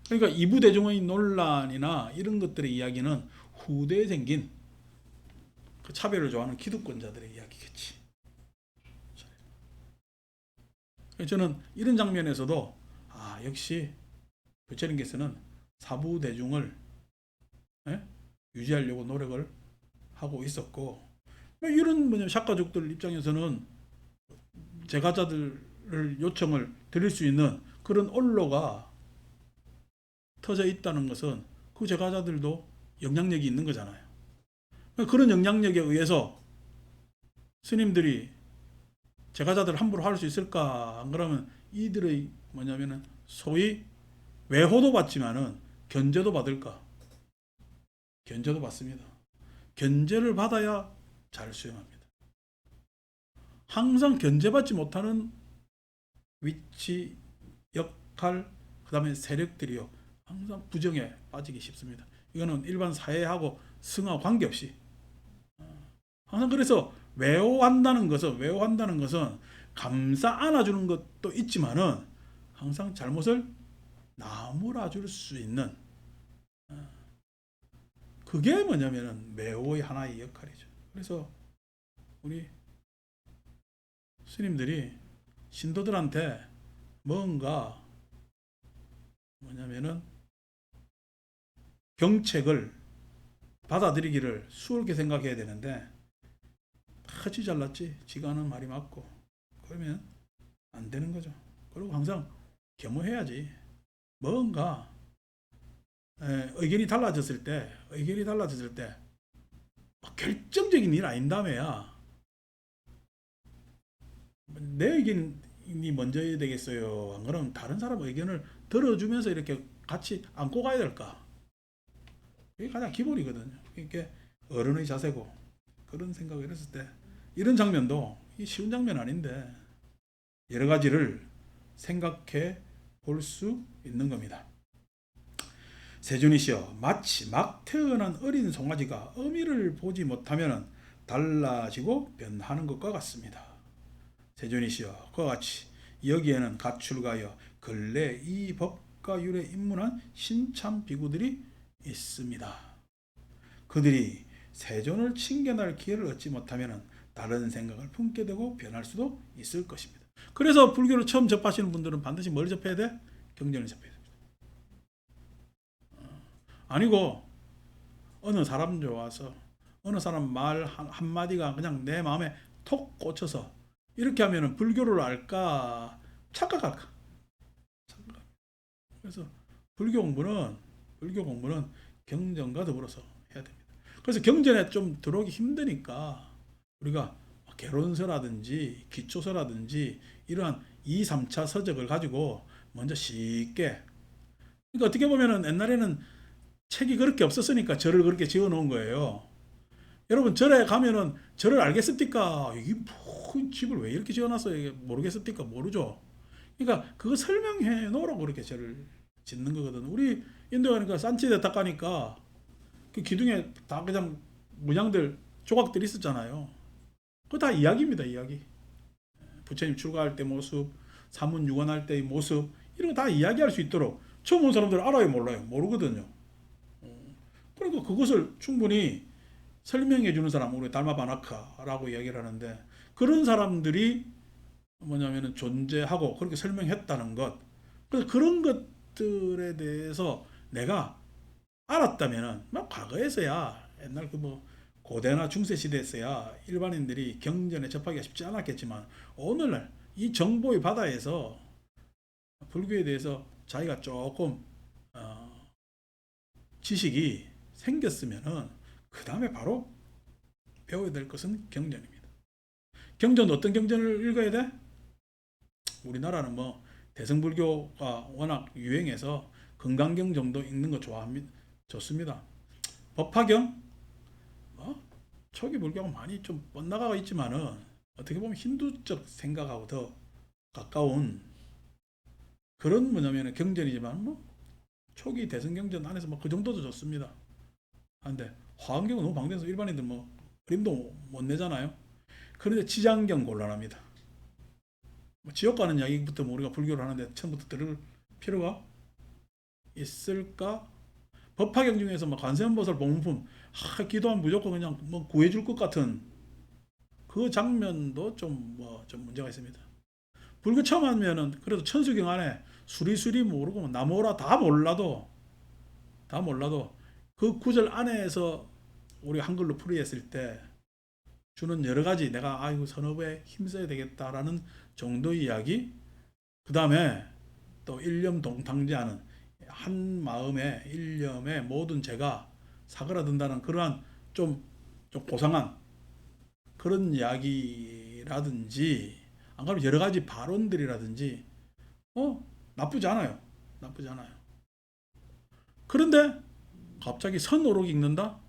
그러니까 이부대중의 논란이나 이런 것들의 이야기는 후대에 생긴 그 차별을 좋아하는 기득권자들의 이야기겠지. 저는 이런 장면에서도 역시 부처님께서는 사부대중을 유지하려고 노력을 하고 있었고 이런 뭐냐면 샤가족들 입장에서는 제가자들을 요청을 드릴 수 있는 그런 언로가 터져 있다는 것은 그 제가자들도 영향력이 있는 거잖아요. 그런 영향력에 의해서 스님들이 제가자들 함부로 할 수 있을까? 안 그러면 이들의 뭐냐면은 소위 외호도 받지만은 견제도 받을까? 견제도 받습니다. 견제를 받아야 잘 수행합니다. 항상 견제받지 못하는 위치, 역할, 그 다음에 세력들이요. 항상 부정에 빠지기 쉽습니다. 이거는 일반 사회하고 승하고 관계없이. 항상 그래서 외호한다는 것은 감싸 안아주는 것도 있지만은 항상 잘못을 나무라줄 수 있는 그게 뭐냐면은 외호의 하나의 역할이죠. 그래서 우리 스님들이 신도들한테 뭔가 뭐냐면은 경책을 받아들이기를 수월하게 생각해야 되는데 하지 잘났지 지가 하는 말이 맞고 그러면 안 되는 거죠. 그리고 항상 겸허해야지. 뭔가 의견이 달라졌을 때 결정적인 일 아닌다며야 내 의견이 먼저야 되겠어요. 안 그러면 다른 사람 의견을 들어주면서 이렇게 같이 안고 가야 될까? 이게 가장 기본이거든요. 이게 어른의 자세고 그런 생각을 했을 때 이런 장면도 쉬운 장면 아닌데 여러 가지를 생각해 볼 수 있는 겁니다. 세존이시여 마치 막 태어난 어린 송아지가 어미를 보지 못하면 달라지고 변하는 것과 같습니다. 세존이시여 그와 같이 여기에는 가출가여 근래 이 법과 율에 입문한 신참 비구들이 있습니다. 그들이 세존을 칭견할 기회를 얻지 못하면 다른 생각을 품게 되고 변할 수도 있을 것입니다. 그래서 불교를 처음 접하시는 분들은 반드시 뭘 접해야 돼? 경전을 접해야 됩니다. 아니고 어느 사람 좋아서 어느 사람 말 한마디가 그냥 내 마음에 톡 꽂혀서 이렇게 하면은 불교를 알까 착각할까. 그래서 불교 공부는 경전과 더불어서 해야 됩니다. 그래서 경전에 좀 들어오기 힘드니까 우리가 개론서라든지 기초서라든지 이러한 2, 3차 서적을 가지고 먼저 쉽게, 그러니까 어떻게 보면은 옛날에는 책이 그렇게 없었으니까 절을 그렇게 지어 놓은 거예요. 여러분 절에 가면은 절을 알겠습니까? 이 집을 왜 이렇게 지어놨어요? 이게 모르겠습니까? 모르죠. 그러니까 그거 설명해 놓으라고 그렇게 절을 짓는 거거든. 우리 인도 가니까 산치데타 가니까 그 기둥에 다 그냥 문양들 조각들이 있었잖아요. 그거 다 이야기입니다, 이야기. 부처님 출가할 때 모습, 사문 유관할 때의 모습, 이런 거 다 이야기할 수 있도록 처음 온 사람들은 알아요, 몰라요? 모르거든요. 그러니까 그것을 충분히 설명해 주는 사람, 우리 달마바나카라고 이야기를 하는데, 그런 사람들이 뭐냐면은 존재하고 그렇게 설명했다는 것. 그래서 그런 것들에 대해서 내가 알았다면은, 막 과거에서야 옛날 그 뭐 고대나 중세 시대에서야 일반인들이 경전에 접하기가 쉽지 않았겠지만, 오늘날 이 정보의 바다에서 불교에 대해서 자기가 조금 지식이 생겼으면은 그 다음에 바로 배워야 될 것은 경전입니다. 경전, 어떤 경전을 읽어야 돼? 우리나라는 뭐 대승불교가 워낙 유행해서 금강경 정도 읽는 거 좋아합니다. 좋습니다. 법화경, 초기 불교가 많이 좀 뻗나가 있지만은 어떻게 보면 힌두적 생각하고 더 가까운 그런 뭐냐면 경전이지만, 뭐 초기 대승경전 안에서 뭐 그 정도도 좋습니다. 한데 화엄경은 너무 방대해서 일반인들 뭐 그림도 못 내잖아요. 그런데 지장경 곤란합니다. 뭐 지옥 가는 이야기부터 뭐 우리가 불교를 하는데 처음부터 들을 필요가 있을까? 법화경 중에서 뭐 관세음보살 법문품, 기도하면 무조건 그냥 뭐 구해줄 것 같은 그 장면도 좀 문제가 있습니다. 불교 처음 하면은 그래도 천수경 안에 수리수리 모르고 뭐 나모라 다 몰라도 그 구절 안에서 우리 한글로 풀이했을 때 주는 여러 가지, 내가 이거 선업에 힘써야 되겠다라는 정도의 이야기, 그 다음에 또 일념 동탕제하는, 한 마음에 일념에 모든 죄가 사그라든다는 그러한 좀 고상한 그런 이야기라든지, 안 그러면 여러 가지 발언들이라든지 나쁘지 않아요. 나쁘지 않아요. 그런데 갑자기 선오록 읽는다?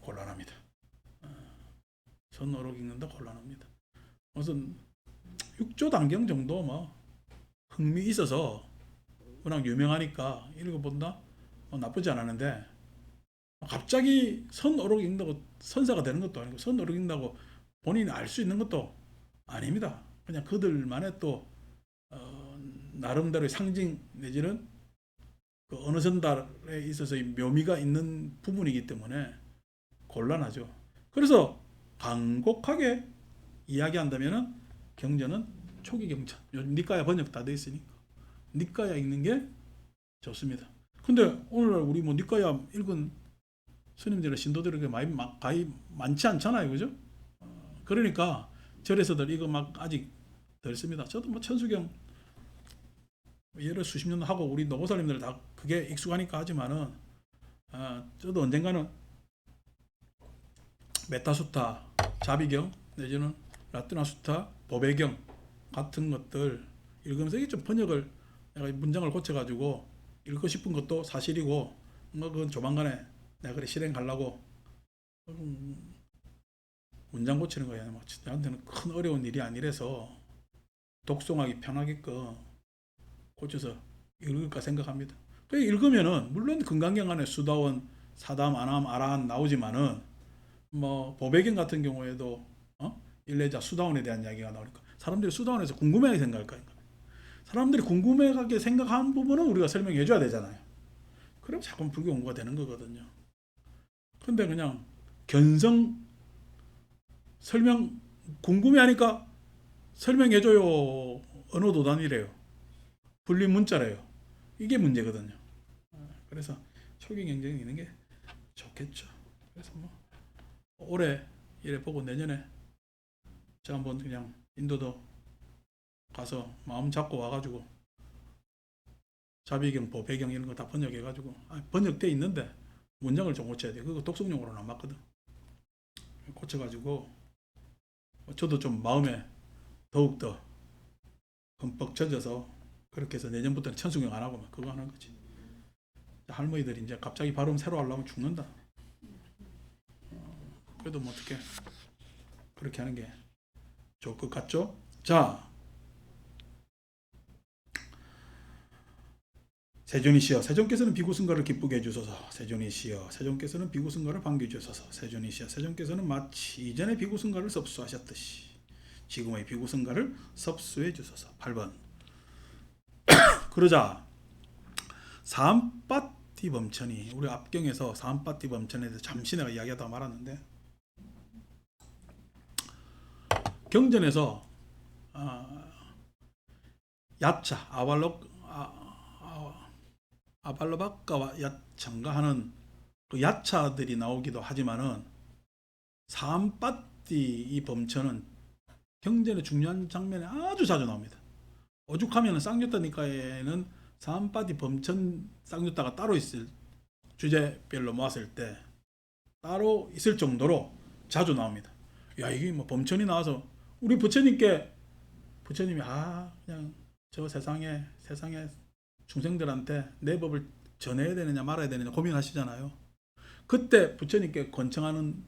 곤란합니다. 선오록 읽는다 곤란합니다. 무슨 육조단경 정도 뭐 흥미 있어서 워낙 유명하니까 읽어본다? 나쁘지 않았는데, 갑자기 선오록 읽는다고 선사가 되는 것도 아니고 선오록 읽는다고 본인이 알 수 있는 것도 아닙니다. 그냥 그들만의 또 나름대로의 상징 내지는 그 어느 전달에 있어서 묘미가 있는 부분이기 때문에 곤란하죠. 그래서 간곡하게 이야기한다면은 경전은 초기 경전, 요즘 니까야 번역 다 돼 있으니까 니까야 읽는 게 좋습니다. 근데 오늘날 우리 뭐 니까야 읽은 스님들의 신도들이 가히 많지 않잖아요, 그죠? 그러니까 절에서들 이거 막 아직 덜 씁니다. 저도 뭐 천수경 예를 수십 년 하고 우리 노고살님들 다 그게 익숙하니까 하지만은, 저도 언젠가는 메타수타, 자비경 내지는 라트나수타, 법외경 같은 것들 읽으면서 이게 좀 번역을, 내가 문장을 고쳐가지고 읽고 싶은 것도 사실이고, 뭐 그건 조만간에 내가 그래 실행하려고 문장 고치는 거야. 뭐 저한테는 큰 어려운 일이 아니라서 독송하기 편하게끔 고쳐서 읽을까 생각합니다. 그 읽으면은 물론 금강경 안에 수다원, 사담, 아남, 아라한 나오지만은 뭐 법외경 같은 경우에도 일례자 수다원에 대한 이야기가 나오니까 사람들이 수다원에서 궁금해하게 생각할 거니까, 사람들이 궁금해하게 생각한 부분은 우리가 설명해 줘야 되잖아요. 그럼 자꾸 불교 공부가 되는 거거든요. 근데 그냥 견성 설명, 궁금해하니까 설명해줘요, 언어 도단이래요, 불린 문자래요. 이게 문제거든요. 그래서 초기 경쟁이 있는 게 좋겠죠. 그래서 뭐 올해 이래 보고 내년에 제가 한번 그냥 인도도 가서 마음 잡고 와가지고 자비경보 배경 이런 거 다 번역해가지고 번역돼 있는데 문장을 좀 고쳐야 돼. 그거 독성용으로는 안 맞거든. 고쳐가지고 저도 좀 마음에 더욱더 흠뻑 젖어서 그렇게 해서 내년부터는 천수경 안 하고 그거 하는 거지. 할머니들이 이제 갑자기 발음 새로 하려면 죽는다. 그래도 뭐 어떻게 그렇게 하는 게 좋을 것 같죠? 자, 세존이시여 세존께서는 비구승가를 기쁘게 해주소서. 세존이시여 세존께서는 비구승가를 반겨해 주소서. 세존이시여 세존께서는 마치 이전에 비구승가를 섭수하셨듯이 지금의 비구승가를 섭수해 주소서. 8번 그러자 사암빠띠 범천이 우리 앞경에서 사암빠띠 범천에 대해서 잠시 내가 이야기하다가 말았는데 경전에서 야차 아발로박가와 야차인가 하는 그 야차들이 나오기도 하지만은 사암빠띠 이 범천은 경전의 중요한 장면에 아주 자주 나옵니다. 오죽하면 쌍유타니까에는 사암빠띠 범천 쌍유타가 따로 있을 주제별로 모았을 때 따로 있을 정도로 자주 나옵니다. 야 이게 뭐 범천이 나와서 우리 부처님이 그냥 저 세상에 중생들한테 내 법을 전해야 되느냐 말아야 되느냐 고민하시잖아요. 그때 부처님께 권청하는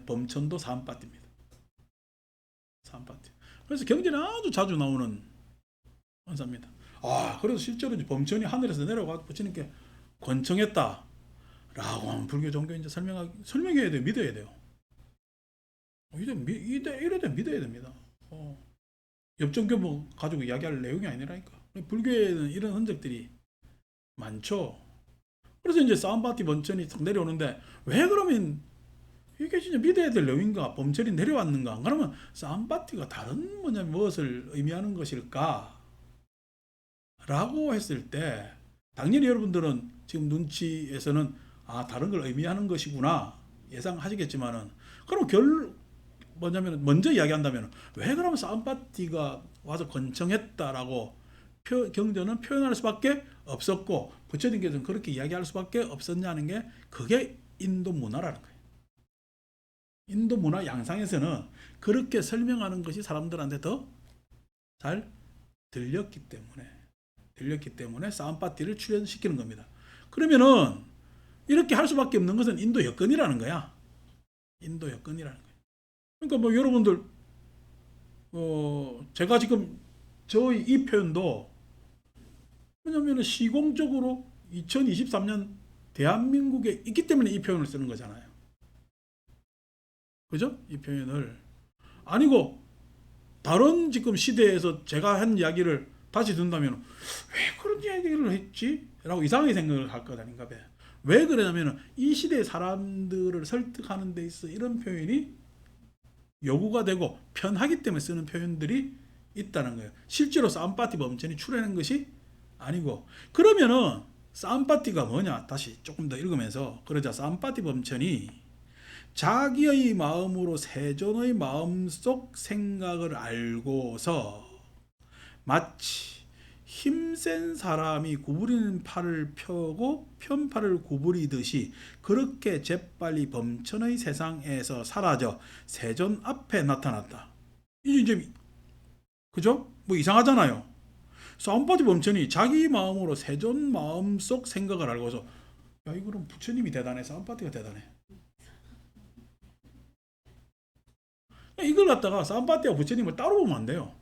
범천도 사암빠띠입니다. 사암빠띠. 그래서 경전에 아주 자주 나오는 원사입니다. 그래서 실제로 범천이 하늘에서 내려가 부처님께 권청했다 라고 하면 불교 종교 이제 설명해야 돼요. 믿어야 돼요. 이래도 믿어야 됩니다. 엽전교부 가지고 이야기할 내용이 아니라니까. 불교에는 이런 흔적들이 많죠. 그래서 이제 사암빠띠 범천이 내려오는데 왜 그러면 이게 진짜 믿어야 될 내용인가? 범천이 내려왔는가? 그러면 사암빠띠가 다른 무엇을 의미하는 것일까? 라고 했을 때 당연히 여러분들은 지금 눈치에서는 다른 걸 의미하는 것이구나 예상하시겠지만은 그럼 먼저 이야기한다면 왜 그러면 사암빠띠가 와서 권청했다라고 경전은 표현할 수밖에 없었고 부처님께서는 그렇게 이야기할 수밖에 없었냐는 게 그게 인도 문화라는 거예요. 인도 문화 양상에서는 그렇게 설명하는 것이 사람들한테 더 잘 들렸기 때문에 사암빠띠를 출연시키는 겁니다. 그러면은 이렇게 할 수밖에 없는 것은 인도 여건이라는 거야. 인도 여건이라는 거야. 그러니까 뭐 여러분들 제가 지금 저희 이 표현도 왜냐하면 시공적으로 2023년 대한민국에 있기 때문에 이 표현을 쓰는 거잖아요. 그죠? 이 표현을 아니고 다른 지금 시대에서 제가 한 이야기를 다시 듣는다면 왜 그런 이야기를 했지? 라고 이상하게 생각을 할 것 아닌가 봐요. 왜 그러냐면 이 시대의 사람들을 설득하는 데 있어 이런 표현이 요구가 되고 편하기 때문에 쓰는 표현들이 있다는 거예요. 실제로 사암빠띠 범천이 출현한 것이 아니고 그러면은 사암빠띠가 뭐냐? 다시 조금 더 읽으면서 그러자 사암빠띠 범천이 자기의 마음으로 세존의 마음속 생각을 알고서 마치 힘센 사람이 구부리는 팔을 펴고 편팔을 구부리듯이 그렇게 재빨리 범천의 세상에서 사라져 세존 앞에 나타났다. 이제 그죠? 뭐 이상하잖아요. 사암빠띠 범천이 자기 마음으로 세존 마음속 생각을 알고서 야 이거는 부처님이 대단해 사암빠띠가 대단해. 이걸 갖다가 사암빠띠하고 부처님을 따로 보면 안 돼요.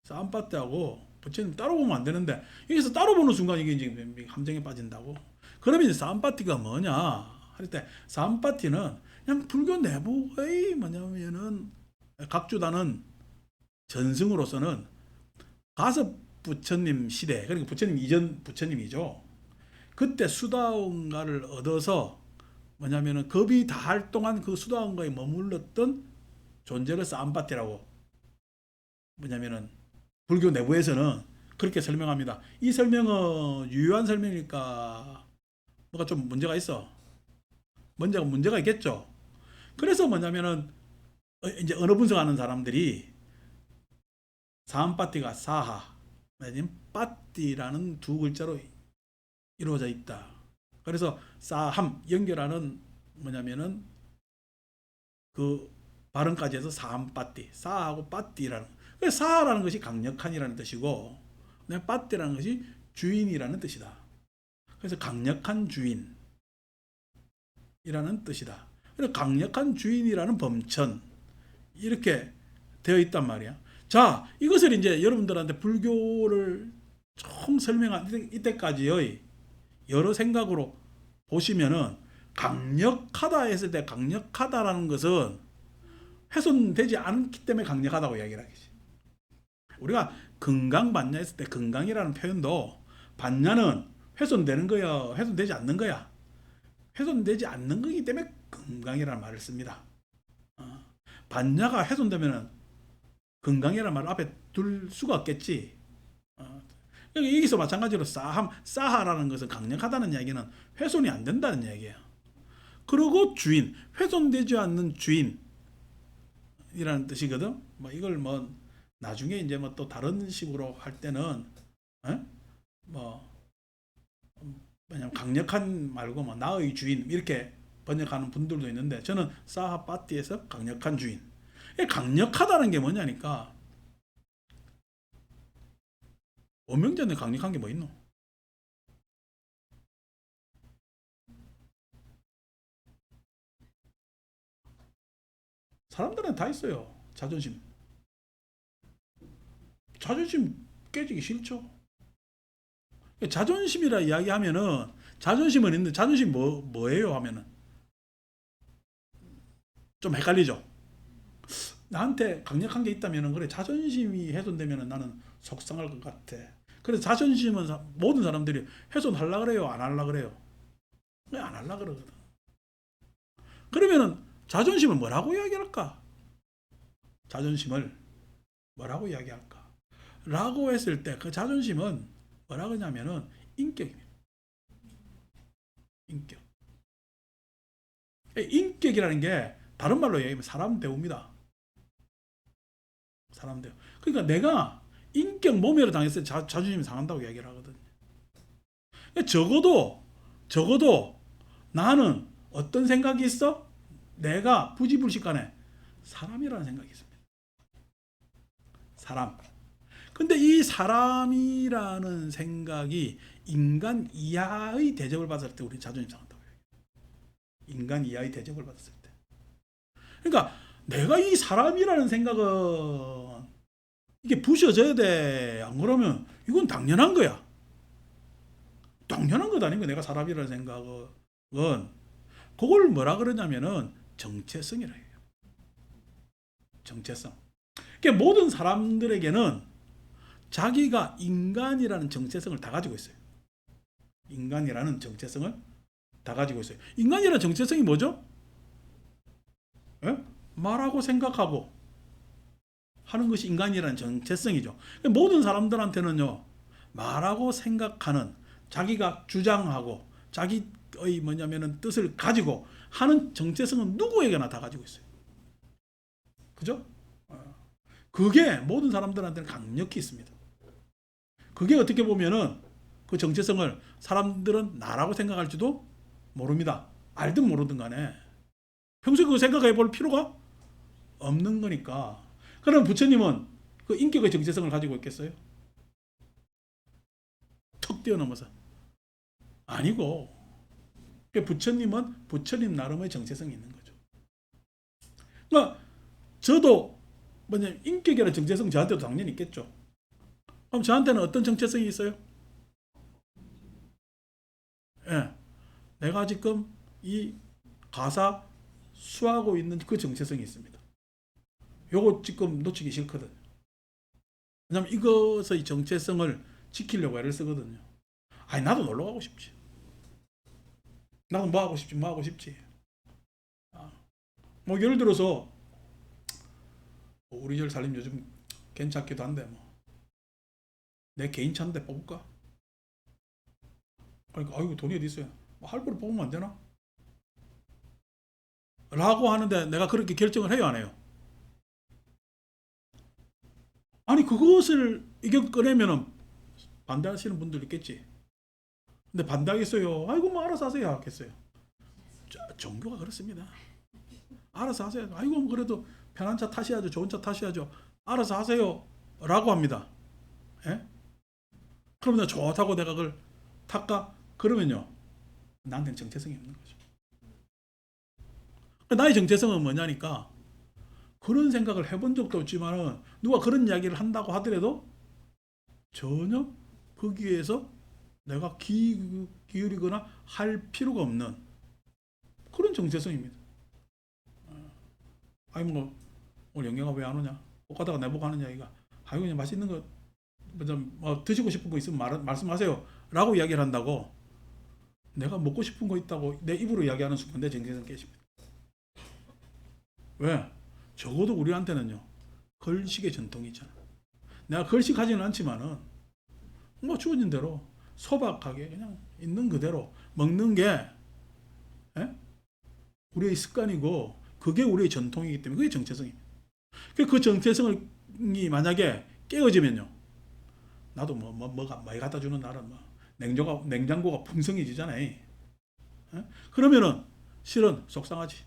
사암빠띠하고 부처님 따로 보면 안 되는데 여기서 따로 보는 순간 이게 이제 함정에 빠진다고. 그러면 이제 사암빠띠가 뭐냐 할 때 사암빠띠는 그냥 불교 내부의 뭐냐면은 각주다는 전승으로서는 가섭 부처님 시대 그러니까 부처님 이전 부처님이죠. 그때 수다원가를 얻어서 뭐냐면은 겁이 다할 동안 그 수다원가에 머물렀던 존재를 사암빠띠라고 뭐냐면은 불교 내부에서는 그렇게 설명합니다. 이 설명은 유효한 설명일까? 뭐가 좀 문제가 있어. 문제가 있겠죠. 그래서 뭐냐면은 이제 언어 분석하는 사람들이 사함파티가 사하, 아니면 파티라는 두 글자로 이루어져 있다. 그래서 사함 연결하는 뭐냐면은 그 발음까지 해서 사함파티, 사하고 파티라는. 그래서 사하라는 것이 강력한이라는 뜻이고, 파티라는 것이 주인이라는 뜻이다. 그래서 강력한 주인이라는 뜻이다. 그래서 강력한 주인이라는 범천 이렇게 되어 있단 말이야. 자, 이것을 이제 여러분들한테 불교를 총 설명한 이때까지의 여러 생각으로 보시면은 강력하다 했을 때 강력하다라는 것은 훼손되지 않기 때문에 강력하다고 이야기를 하겠지. 우리가 건강반야 했을 때 건강이라는 표현도 반야는 훼손되는 거야, 훼손되지 않는 거야. 훼손되지 않는 거기 때문에 건강이라는 말을 씁니다. 반야가 훼손되면 건강이라는 말을 앞에 둘 수가 없겠지. 여기서 마찬가지로 사하라는 것은 강력하다는 이야기는 훼손이 안 된다는 이야기예요. 그리고 주인, 훼손되지 않는 주인이라는 뜻이거든. 뭐 이걸 뭐 나중에 이제 뭐 또 다른 식으로 할 때는 뭐 그냥 강력한 말고 뭐 나의 주인 이렇게 번역하는 분들도 있는데 저는 사하파티에서 강력한 주인. 강력하다는 게 뭐냐니까 오명전에 강력한 게 뭐 있노? 사람들은 다 있어요. 자존심. 자존심 깨지기 싫죠. 자존심이라 이야기하면은 자존심은 있는데 자존심 뭐예요 하면은 좀 헷갈리죠. 나한테 강력한 게 있다면은 그래 자존심이 훼손되면은 나는 속상할 것 같아. 그래서 자존심은 모든 사람들이 훼손하려 그래요, 안 하려 그래요? 왜 안 하려 그러거든. 그러면은 자존심을 뭐라고 이야기할까? 자존심을 뭐라고 이야기할까? 라고 했을 때 그 자존심은 뭐라고 하냐면은 인격입니다. 인격. 인격이라는 게 다른 말로 얘기하면 사람 대우입니다. 사람 대우. 그러니까 내가 인격 모멸을 당했을 때 자존심이 상한다고 얘기를 하거든요. 적어도 나는 어떤 생각이 있어? 내가 부지불식간에 사람이라는 생각이 있습니다. 사람. 근데 이 사람이라는 생각이 인간 이하의 대접을 받을 때 우리 자존심 상한다고 해요. 인간 이하의 대접을 받았을 때. 그러니까 내가 이 사람이라는 생각은 이게 부셔져야 돼. 안 그러면 이건 당연한 거야. 당연한 것 아닌가 내가 사람이라는 생각은. 그걸 뭐라 그러냐면은 정체성이라 해요. 정체성. 그러니까 모든 사람들에게는 자기가 인간이라는 정체성을 다 가지고 있어요. 인간이라는 정체성을 다 가지고 있어요. 인간이라는 정체성이 뭐죠? 예? 말하고 생각하고 하는 것이 인간이라는 정체성이죠. 모든 사람들한테는요, 말하고 생각하는 자기가 주장하고 자기의 뭐냐면은 뜻을 가지고 하는 정체성은 누구에게나 다 가지고 있어요. 그죠? 그게 모든 사람들한테는 강력히 있습니다. 그게 어떻게 보면은 그 정체성을 사람들은 나라고 생각할지도 모릅니다. 알든 모르든 간에. 평소에 그거 생각해 볼 필요가 없는 거니까. 그럼 부처님은 그 인격의 정체성을 가지고 있겠어요? 턱 뛰어넘어서. 아니고. 부처님은 부처님 나름의 정체성이 있는 거죠. 그러니까 저도 뭐냐 인격이라는 정체성 저한테도 당연히 있겠죠. 그럼 저한테는 어떤 정체성이 있어요? 예, 내가 지금 이 가사 수하고 있는 그 정체성이 있습니다. 요거 지금 놓치기 싫거든. 왜냐면 이것의 정체성을 지키려고 애를 쓰거든요. 아니 나도 놀러 가고 싶지. 나도 뭐 하고 싶지. 뭐 예를 들어서 우리 절 살림 요즘 괜찮기도 한데 뭐 내 개인 차인데 뽑을까? 그러니까 아이고 돈이 어디 있어요? 뭐 할부로 뽑으면 안 되나? 라고 하는데 내가 그렇게 결정을 해요, 안 해요? 아니, 그것을 이겨 꺼내면은 반대하시는 분들 있겠지. 근데 반대하겠어요. 아이고, 뭐 알아서 하세요. 하겠어요. 종교가 그렇습니다. 알아서 하세요. 아이고, 뭐 그래도 편한 차 타셔야죠. 좋은 차 타셔야죠. 알아서 하세요. 라고 합니다. 예? 그러면 좋다고 내가 그걸 탈까? 그러면요. 나한테는 정체성이 없는 거죠. 나의 정체성은 뭐냐니까 그런 생각을 해본 적도 없지만은 누가 그런 이야기를 한다고 하더라도 전혀 거기에서 내가 기울이거나 할 필요가 없는 그런 정체성입니다. 아니 뭐 오늘 영경아 왜 안 오냐? 못 가다가 내보고 하는 이야기가 아이고 그냥 맛있는 거 뭐 드시고 싶은 거 있으면 말씀하세요 라고 이야기를 한다고 내가 먹고 싶은 거 있다고 내 입으로 이야기하는 순간 내 정체성 깨집니다. 왜? 적어도 우리한테는요 걸식의 전통이 있잖아. 내가 걸식하지는 않지만은 뭐 주어진 대로 소박하게 그냥 있는 그대로 먹는 게 예? 우리의 습관이고 그게 우리의 전통이기 때문에 그게 정체성입니다. 그 정체성이 만약에 깨어지면요 나도 뭐가 많이 갖다 주는 날은 뭐 냉장고가 풍성해지잖아요. 예? 그러면은 실은 속상하지.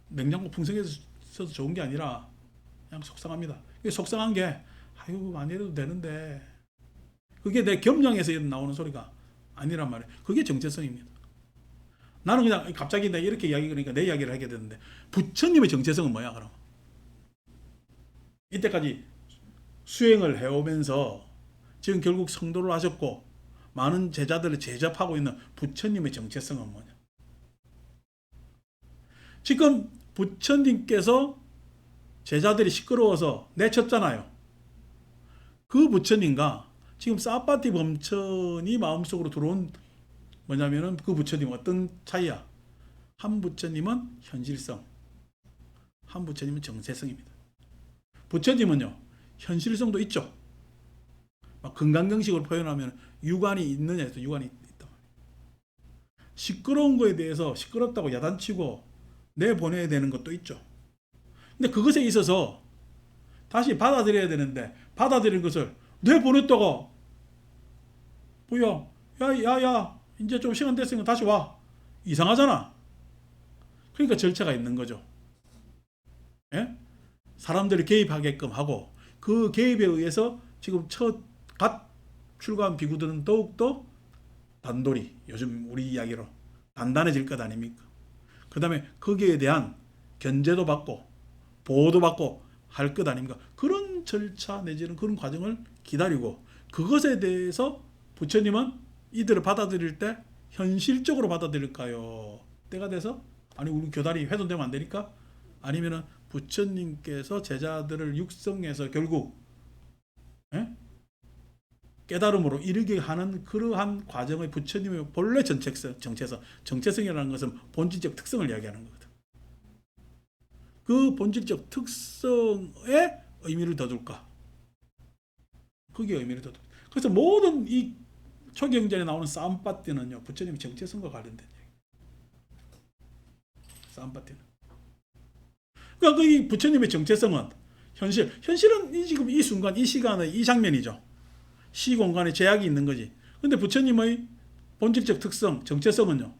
냉장고 풍성해서 좋은 게 아니라 그냥 속상합니다. 속상한 게 아유 많이 해도 되는데 그게 내 겸양에서 나오는 소리가 아니란 말이에요. 그게 정체성입니다. 나는 그냥 갑자기 내가 이렇게 이야기 그러니까 내 이야기를 하게 되는데 부처님의 정체성은 뭐야 그럼? 이때까지 수행을 해오면서 지금 결국 성도를 하셨고 많은 제자들을 제접하고 있는 부처님의 정체성은 뭐냐? 지금 부처님께서 제자들이 시끄러워서 내쳤잖아요. 그 부처님과 지금 사파티 범천이 마음속으로 들어온 뭐냐면은 그 부처님 어떤 차이야? 한 부처님은 현실성, 한 부처님은 정체성입니다. 부처님은요 현실성도 있죠. 건강경식으로 표현하면 유관이 있느냐 해서 유관이 있다. 시끄러운 거에 대해서 시끄럽다고 야단치고 내보내야 되는 것도 있죠. 근데 그것에 있어서 다시 받아들여야 되는데 받아들인 것을 내보냈다가 뭐야 야야야 이제 좀 시간 됐으니까 다시 와 이상하잖아. 그러니까 절차가 있는 거죠. 예? 사람들이 개입하게끔 하고 그 개입에 의해서 지금 갓 출가한 비구들은 더욱더 단돌이 요즘 우리 이야기로 단단해질 것 아닙니까? 그 다음에 거기에 대한 견제도 받고 보호도 받고 할 것 아닙니까? 그런 절차 내지는 그런 과정을 기다리고 그것에 대해서 부처님은 이들을 받아들일 때 현실적으로 받아들일까요? 때가 돼서 아니 우리 교단이 훼손되면 안 되니까 아니면은 부처님께서 제자들을 육성해서 결국 깨달음으로 이르게 하는 그러한 과정의 부처님의 본래 정체성이라는 것은 본질적 특성을 이야기하는 거거든. 그 본질적 특성에 의미를 더 둘까? 그게 의미를 더 둘까? 그래서 모든 이 초경전에 나오는 싸움파티는요 부처님의 정체성과 관련된 얘기. 싸움파티는. 그러니까 이 부처님의 정체성은 현실은 지금 이 순간, 이 시간의 이 장면이죠. 시공간에 제약이 있는 거지. 근데 부처님의 본질적 특성, 정체성은요.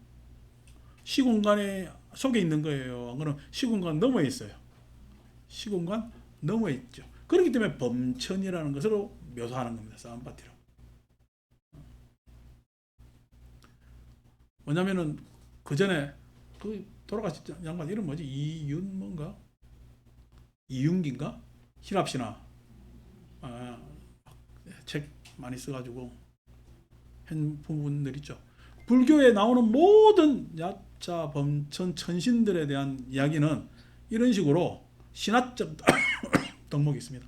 시공간에 속에 있는 거예요. 그럼 시공간 너머에 있어요. 시공간 너머에 있죠. 그렇기 때문에 범천이라는 것으로 묘사하는 겁니다. 싸움파티로. 뭐냐면은 그 전에 그 돌아가신 양반 이름 뭐지? 이윤기인가? 히랍시나 책 많이 써가지고 한 부분들 있죠. 불교에 나오는 모든 야자, 범천, 천신들에 대한 이야기는 이런 식으로 신화적 덕목이 있습니다.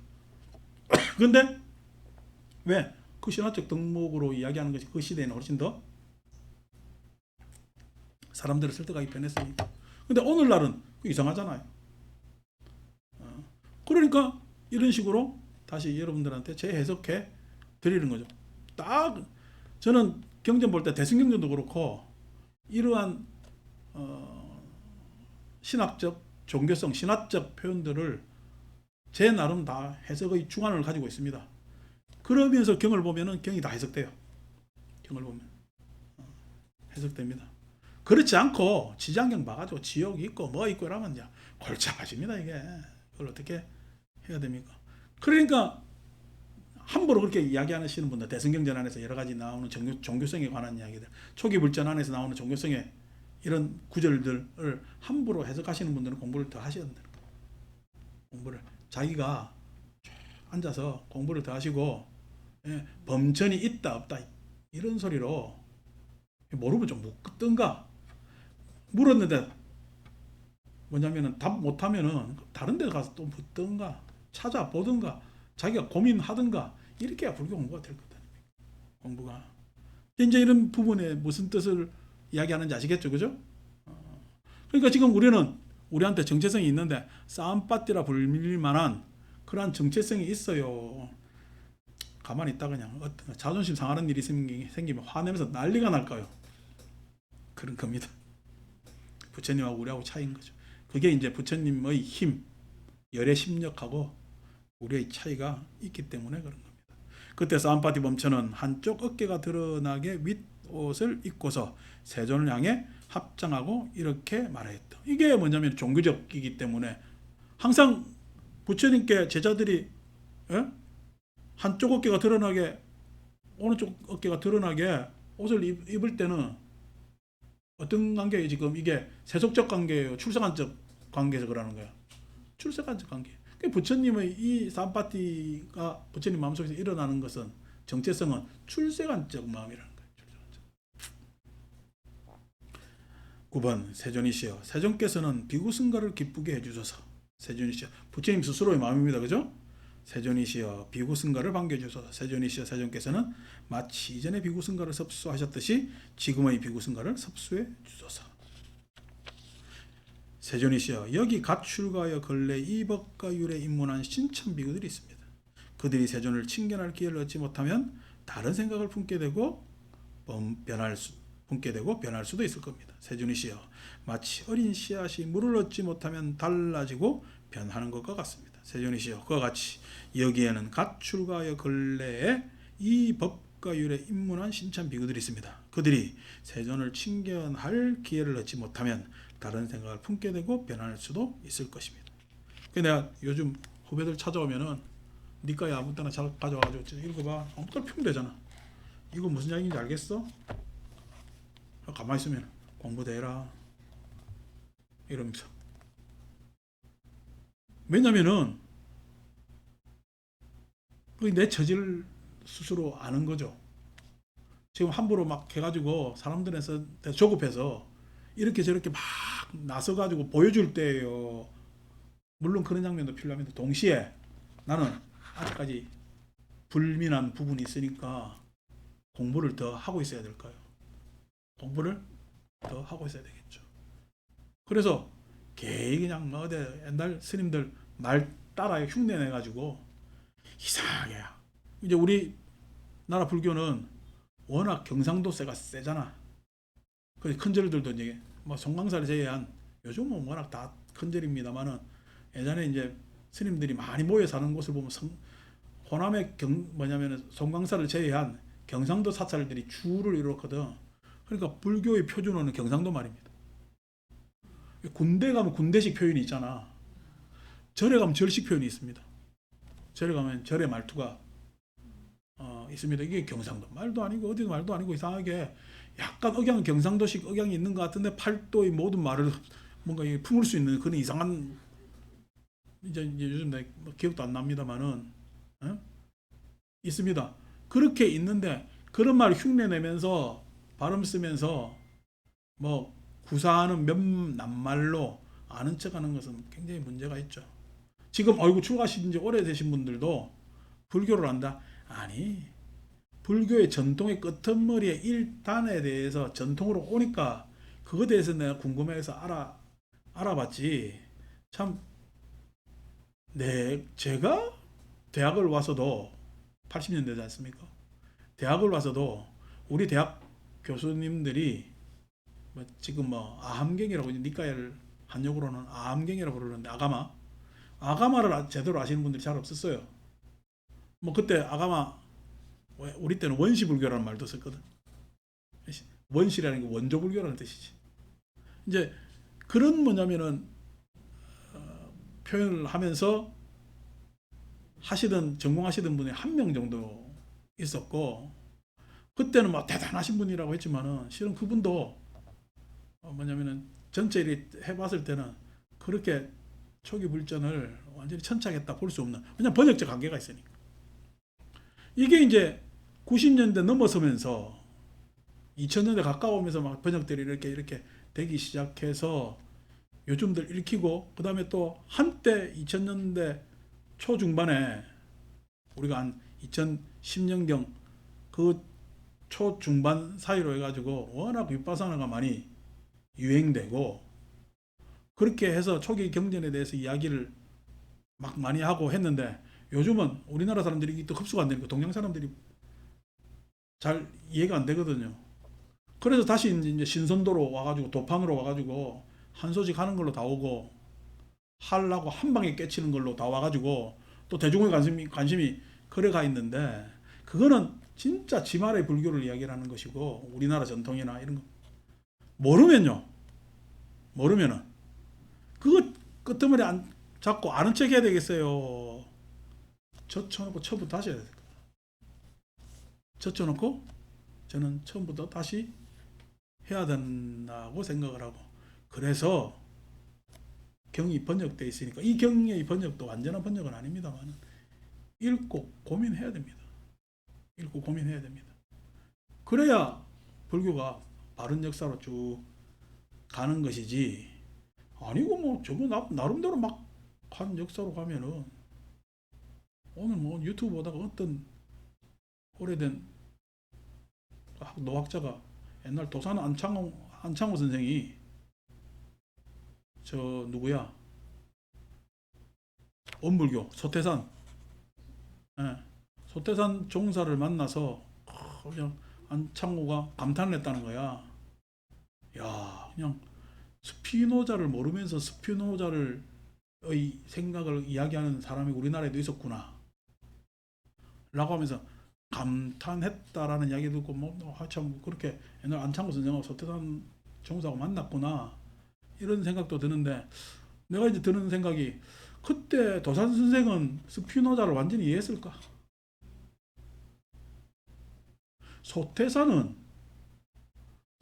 그런데 왜 그 신화적 덕목으로 이야기하는 것이 그 시대에는 훨씬 더 사람들을 설득하기 편했으니까. 근데 오늘날은 이상하잖아요. 그러니까 이런 식으로 다시 여러분들한테 재해석해 드리는 거죠. 딱 저는 경전 볼 때 대승경전도 그렇고 이러한 신학적, 종교성, 신학적 표현들을 제 나름 다 해석의 주관을 가지고 있습니다. 그러면서 경을 보면은 경이 다 해석돼요. 경을 보면 해석됩니다. 그렇지 않고 지장경 봐가지고 지옥 있고 뭐 있고 이러면 이제 골치 아파집니다. 이게 그걸 어떻게 해야 됩니까? 그러니까 함부로 그렇게 이야기하시는 분들, 대성경전 안에서 여러 가지 나오는 종교성에 관한 이야기들, 초기 불전 안에서 나오는 종교성의 이런 구절들을 함부로 해석하시는 분들은 공부를 더 하셔야 된다. 공부를 자기가 앉아서 공부를 더 하시고, 범전이 있다 없다 이런 소리로 모르면 좀 묻든가, 물었는데 뭐냐면은 답 못하면은 다른 데 가서 또 묻든가 찾아보든가 자기가 고민하든가 이렇게 해야 불교 공부가 될 거다. 공부가 이제 이런 부분에 무슨 뜻을 이야기하는지 아시겠죠, 그죠? 그러니까 지금 우리는 우리한테 정체성이 있는데 싸움바띠라 불릴 만한 그러한 정체성이 있어요. 가만히 있다 그냥 어떤 자존심 상하는 일이 생기면 화내면서 난리가 날까요? 그런 겁니다. 부처님하고 우리하고 차이인 거죠. 그게 이제 부처님의 힘, 열의 심력하고 우리의 차이가 있기 때문에 그런 겁니다. 그때 싸움바띠 범처는 한쪽 어깨가 드러나게 윗옷을 입고서 세존을 향해 합장하고 이렇게 말했다. 이게 뭐냐면 종교적이기 때문에 항상 부처님께 제자들이 한쪽 어깨가 드러나게, 오른쪽 어깨가 드러나게 옷을 입을 때는 어떤 관계예요? 지금 이게 세속적 관계예요? 출세관적 관계에서 그러는 거야? 출세관적 관계. 부처님의 이 싸움바띠가 부처님 마음속에서 일어나는 것은, 정체성은 출세관적 마음이라는 거예요. 9번 세존이시여, 세존께서는 비구승가를 기쁘게 해주소서. 세존이시여, 부처님 스스로의 마음입니다. 그죠? 세존이시여 비구승가를 반겨주소서. 세존이시여, 세존께서는 마치 이전에 비구승가를 섭수하셨듯이 지금의 비구승가를 섭수해 주소서. 세존이시여, 여기 갓 출가하여 근래 이 법과 율에 입문한 신참 비구들이 있습니다. 그들이 세존을 칭견할 기회를 얻지 못하면 다른 생각을 품게 되고 변할 수도 있을 겁니다. 세존이시여, 마치 어린 씨앗이 물을 얻지 못하면 달라지고 변하는 것과 같습니다. 세존이시여, 그와 같이 여기에는 갓 출가하여 근래에 이 법과 율에 입문한 신참 비구들이 있습니다. 그들이 세존을 칭견할 기회를 얻지 못하면 다른 생각을 품게 되고 변할 수도 있을 것입니다. 내가 요즘 후배들 찾아오면은 니까지 아무 때나 가져와가지고 읽어봐. 아무 때나 피면 되잖아. 이거 무슨 이야기인지 알겠어? 가만히 있으면 공부도 해라 이러면서. 왜냐면은 내 처지를 스스로 아는 거죠. 지금 함부로 막 해가지고 사람들에서 조급해서 이렇게 저렇게 막 나서가지고 보여줄 때예요. 물론 그런 장면도 필요합니다. 동시에 나는 아직까지 불민한 부분이 있으니까 공부를 더 하고 있어야 될까요? 공부를 더 하고 있어야 되겠죠. 그래서 그냥 뭐 옛날 스님들 말 따라 흉내 내가지고 이상하게, 이제 우리 나라 불교는 워낙 경상도세가 세잖아. 그래서 큰절들도 이제 뭐 송광사를 제외한 요즘은 워낙 다 큰절입니다만은, 예전에 이제 스님들이 많이 모여 사는 곳을 보면 호남의 뭐냐면 송광사를 제외한 경상도 사찰들이 주를 이뤘거든. 그러니까 불교의 표준어는 경상도 말입니다. 군대 가면 군대식 표현이 있잖아. 절에 가면 절식 표현이 있습니다. 절에 가면 절의 말투가 있습니다. 이게 경상도 말도 아니고 어디 말도 아니고 이상하게 약간 경상도식 억양이 있는 것 같은데 팔도의 모든 말을 뭔가 품을 수 있는 그런 이상한, 이제 요즘 내 기억도 안 납니다만은 있습니다. 그렇게 있는데 그런 말 흉내 내면서 발음 쓰면서 뭐 구사하는 몇 낱말로 아는 척하는 것은 굉장히 문제가 있죠. 지금 출가하신 지 오래되신 분들도 불교를 한다? 아니, 불교의 전통의 끄트머리의 일단에 대해서 전통으로 오니까 그거에 대해서 내가 궁금해서 알아봤지. 참, 제가 대학을 와서도 80년대지 않습니까? 대학을 와서도 우리 대학 교수님들이 지금 아함경이라고 니까야를 한역으로는 암경이라고 부르는데 아가마를 제대로 아시는 분들이 잘 없었어요. 뭐 그때 아가마 우리 때는 원시불교라는 말도 썼거든. 원시라는 게 원조불교라는 뜻이지. 이제 그런 뭐냐면은 표현을 하면서 전공하시던 분이 한 명 정도 있었고, 그때는 막 대단하신 분이라고 했지만은 실은 그분도 뭐냐면은 전체 일 해봤을 때는 그렇게 초기 불전을 완전히 천착했다 볼 수 없는, 그냥 번역적 한계가 있으니까. 이게 이제 90년대 넘어서면서 2000년대 가까우면서 막 번역들이 이렇게 되기 시작해서 요즘들 읽히고, 그 다음에 또 한때 2000년대 초중반에 우리가 한 2010년경 그 초중반 사이로 해가지고 워낙 윗바사나가 많이 유행되고, 그렇게 해서 초기 경전에 대해서 이야기를 막 많이 하고 했는데, 요즘은 우리나라 사람들이 또 흡수가 안 되니까 동양 사람들이 잘 이해가 안 되거든요. 그래서 다시 이제 신선도로 와가지고 도판으로 와가지고 한 소식 하는 걸로 다 오고, 하려고 한 방에 깨치는 걸로 다 와가지고 또 대중의 관심이 그래 가 있는데, 그거는 진짜 지말의 불교를 이야기하는 것이고, 우리나라 전통이나 이런 거 모르면은 그거 끄트머리 안 잡고 아는 척 해야 되겠어요. 젖혀놓고 처음부터 다시 해야 돼. 젖혀놓고 저는 처음부터 다시 해야 된다고 생각을 하고, 그래서 경이 번역되어 있으니까, 이 경의 번역도 완전한 번역은 아닙니다만 읽고 고민해야 됩니다. 읽고 고민해야 됩니다. 그래야 불교가 바른 역사로 쭉 가는 것이지, 아니고 뭐 저거 나름대로 막 한 역사로 가면은 오늘 뭐 유튜브 보다가 어떤 오래된 노학자가, 옛날 도산 안창호 선생이 저 누구야, 원불교 소태산, 예, 소태산 종사를 만나서 그냥 안창호가 감탄을 했다는 거야. 야, 그냥 스피노자를 모르면서 스피노자를 의 생각을 이야기하는 사람이 우리나라에도 있었구나 라고 하면서 감탄했다라는 이야기 듣고, 참 그렇게 옛날 안창호 선생하고 소태산 종사하고 만났구나 이런 생각도 드는데, 내가 이제 드는 생각이, 그때 도산 선생은 스피노자를 완전히 이해했을까? 소태산은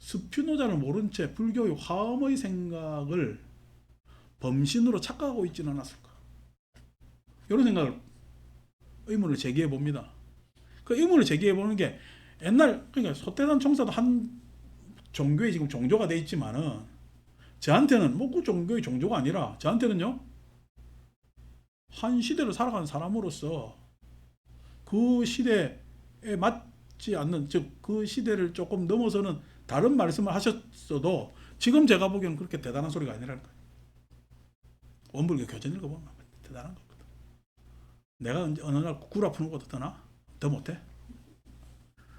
스피노자를 모른 채 불교의 화엄의 생각을 범신으로 착각하고 있지는 않았을까? 이런 생각을, 의문을 제기해 봅니다. 그 의문을 제기해 보는 게, 그러니까 소태산 총사도 한 종교에 지금 종조가 돼 있지만은, 저한테는 뭐 그 종교의 종조가 아니라, 저한테는요, 한 시대를 살아가는 사람으로서 그 시대에 맞지 않는, 즉 그 시대를 조금 넘어서는 다른 말씀을 하셨어도 지금 제가 보기에는 그렇게 대단한 소리가 아니라는 거예요. 원불교 교전 읽어보면 대단한 거거든. 내가 어느 날 구라 푸는 것도 더 못해?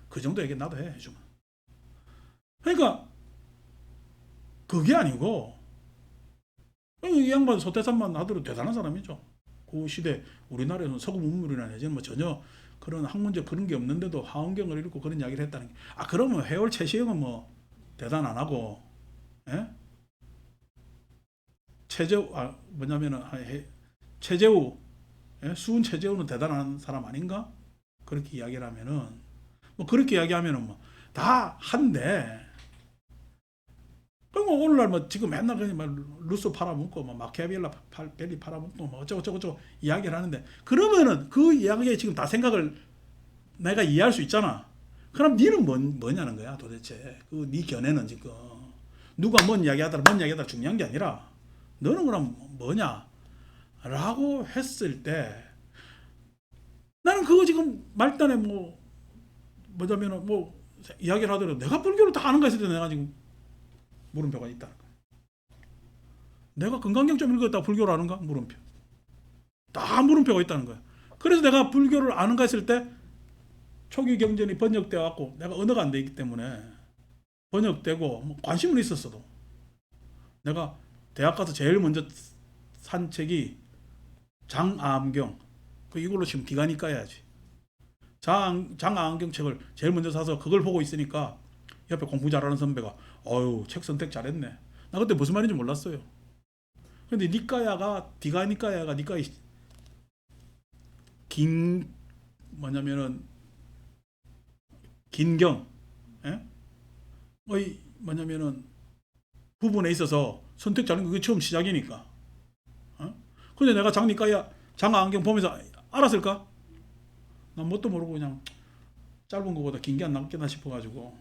그 정도 얘기 나도 해주면. 그러니까 그게 아니고, 이 양반 소태산만 하더라도 대단한 사람이죠. 그 시대 우리나라에서는 서구 문물이나 내지는 뭐 전혀 그런 학문적 그런 게 없는데도 화엄경을 읽고 그런 이야기를 했다는 게, 그러면 해월 최시영은 뭐 대단 안 하고, 예? 최재우, 예? 수훈 최재우는 대단한 사람 아닌가? 그렇게 이야기를 하면은, 뭐 그렇게 이야기하면은 뭐 다 한데, 그럼 오늘날 뭐 지금 맨날 그냥 막 루소 팔아먹고 뭐 마키아벨리 팔아먹고 뭐 어쩌고 이야기를 하는데, 그러면은 그 이야기에 지금 다 생각을 내가 이해할 수 있잖아. 그럼 니는 뭐냐는 거야 도대체. 그 니 견해는 지금 누가 뭔 이야기하더라 중요한 게 아니라, 너는 그럼 뭐냐 라고 했을 때, 나는 그거 지금 말단에 뭐냐면은 이야기를 하더라도 내가 불교를 다 아는가 했을 때 내가 지금 물음표가 있다는 거야. 내가 금강경점 읽었다 불교를 아는가? 물음표. 다 물음표가 있다는 거야. 그래서 내가 불교를 아는가 했을 때, 초기 경전이 번역되어 갖고 내가 언어가 안 되기 때문에 번역되고 관심은 있었어도 내가 대학 가서 제일 먼저 산 책이 장아암경. 이걸로 지금 기간이 까야지. 장아암경 책을 제일 먼저 사서 그걸 보고 있으니까 옆에 공부 잘하는 선배가 어유 책 선택 잘했네. 나 그때 무슨 말인지 몰랐어요. 근데 니까야가 디가니까야가 니까야 긴 뭐냐면은 긴경 예? 뭐냐면은 부분에 있어서 선택 잘하는 게 그게 처음 시작이니까. 어? 근데 내가 장니까야 장안경 보면서 알았을까? 난 뭣도 모르고 그냥 짧은 거보다 긴 게 안 낫겠나 싶어가지고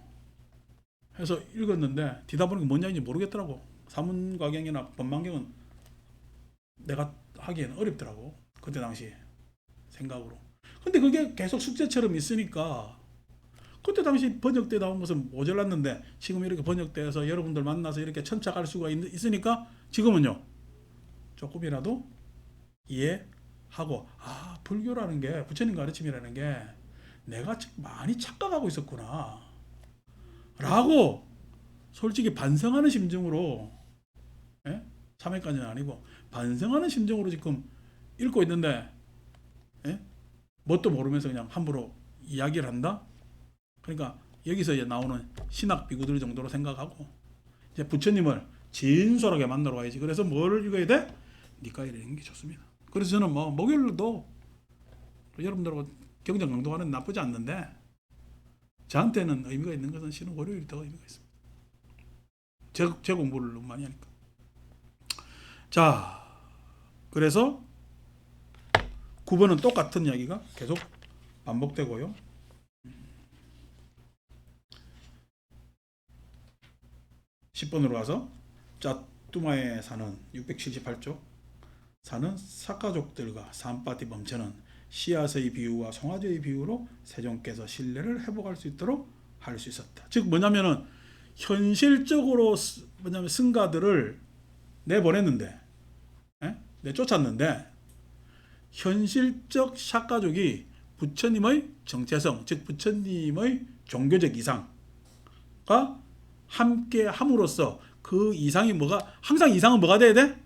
해서 읽었는데 뒤다 보니까 뭔 얘기인지 모르겠더라고. 사문과경이나 법망경은 내가 하기에는 어렵더라고. 그때 당시에 생각으로. 근데 그게 계속 숙제처럼 있으니까 그때 당시 번역돼 나온 것은 모자랐는데 지금 이렇게 번역돼서 여러분들 만나서 이렇게 천착할 수가 있으니까 지금은요 조금이라도 이해하고 불교라는 게 부처님 가르침이라는 게 내가 많이 착각하고 있었구나 라고 솔직히 반성하는 심정으로 참회까지는 아니고 반성하는 심정으로 지금 읽고 있는데 뭣도 모르면서 그냥 함부로 이야기를 한다? 그러니까 여기서 이제 나오는 신학 비구들 정도로 생각하고 이제 부처님을 진솔하게 만나러 가야지. 그래서 뭘 읽어야 돼? 니까야를 읽는 게 좋습니다. 그래서 저는 뭐 목요일도 여러분들하고 경전 강도하는 나쁘지 않는데 저한테는 의미가 있는 것은 신은 월요일이 더 의미가 있습니다. 제 공부를 너무 많이 하니까. 자, 그래서 9번은 똑같은 이야기가 계속 반복되고요. 10번으로 가서 짜뚜마에 사는 678쪽 사는 사가족들과 산파티 범체는 씨앗의 비유와 송아지의 비유로 세종께서 신뢰를 회복할 수 있도록 할 수 있었다. 즉 뭐냐면은 현실적으로 뭐냐면 승가들을 내보냈는데 내쫓았는데 현실적 샤가족이 부처님의 정체성 즉 부처님의 종교적 이상과 함께 함으로써 그 이상이 항상 이상은 뭐가 돼야 돼?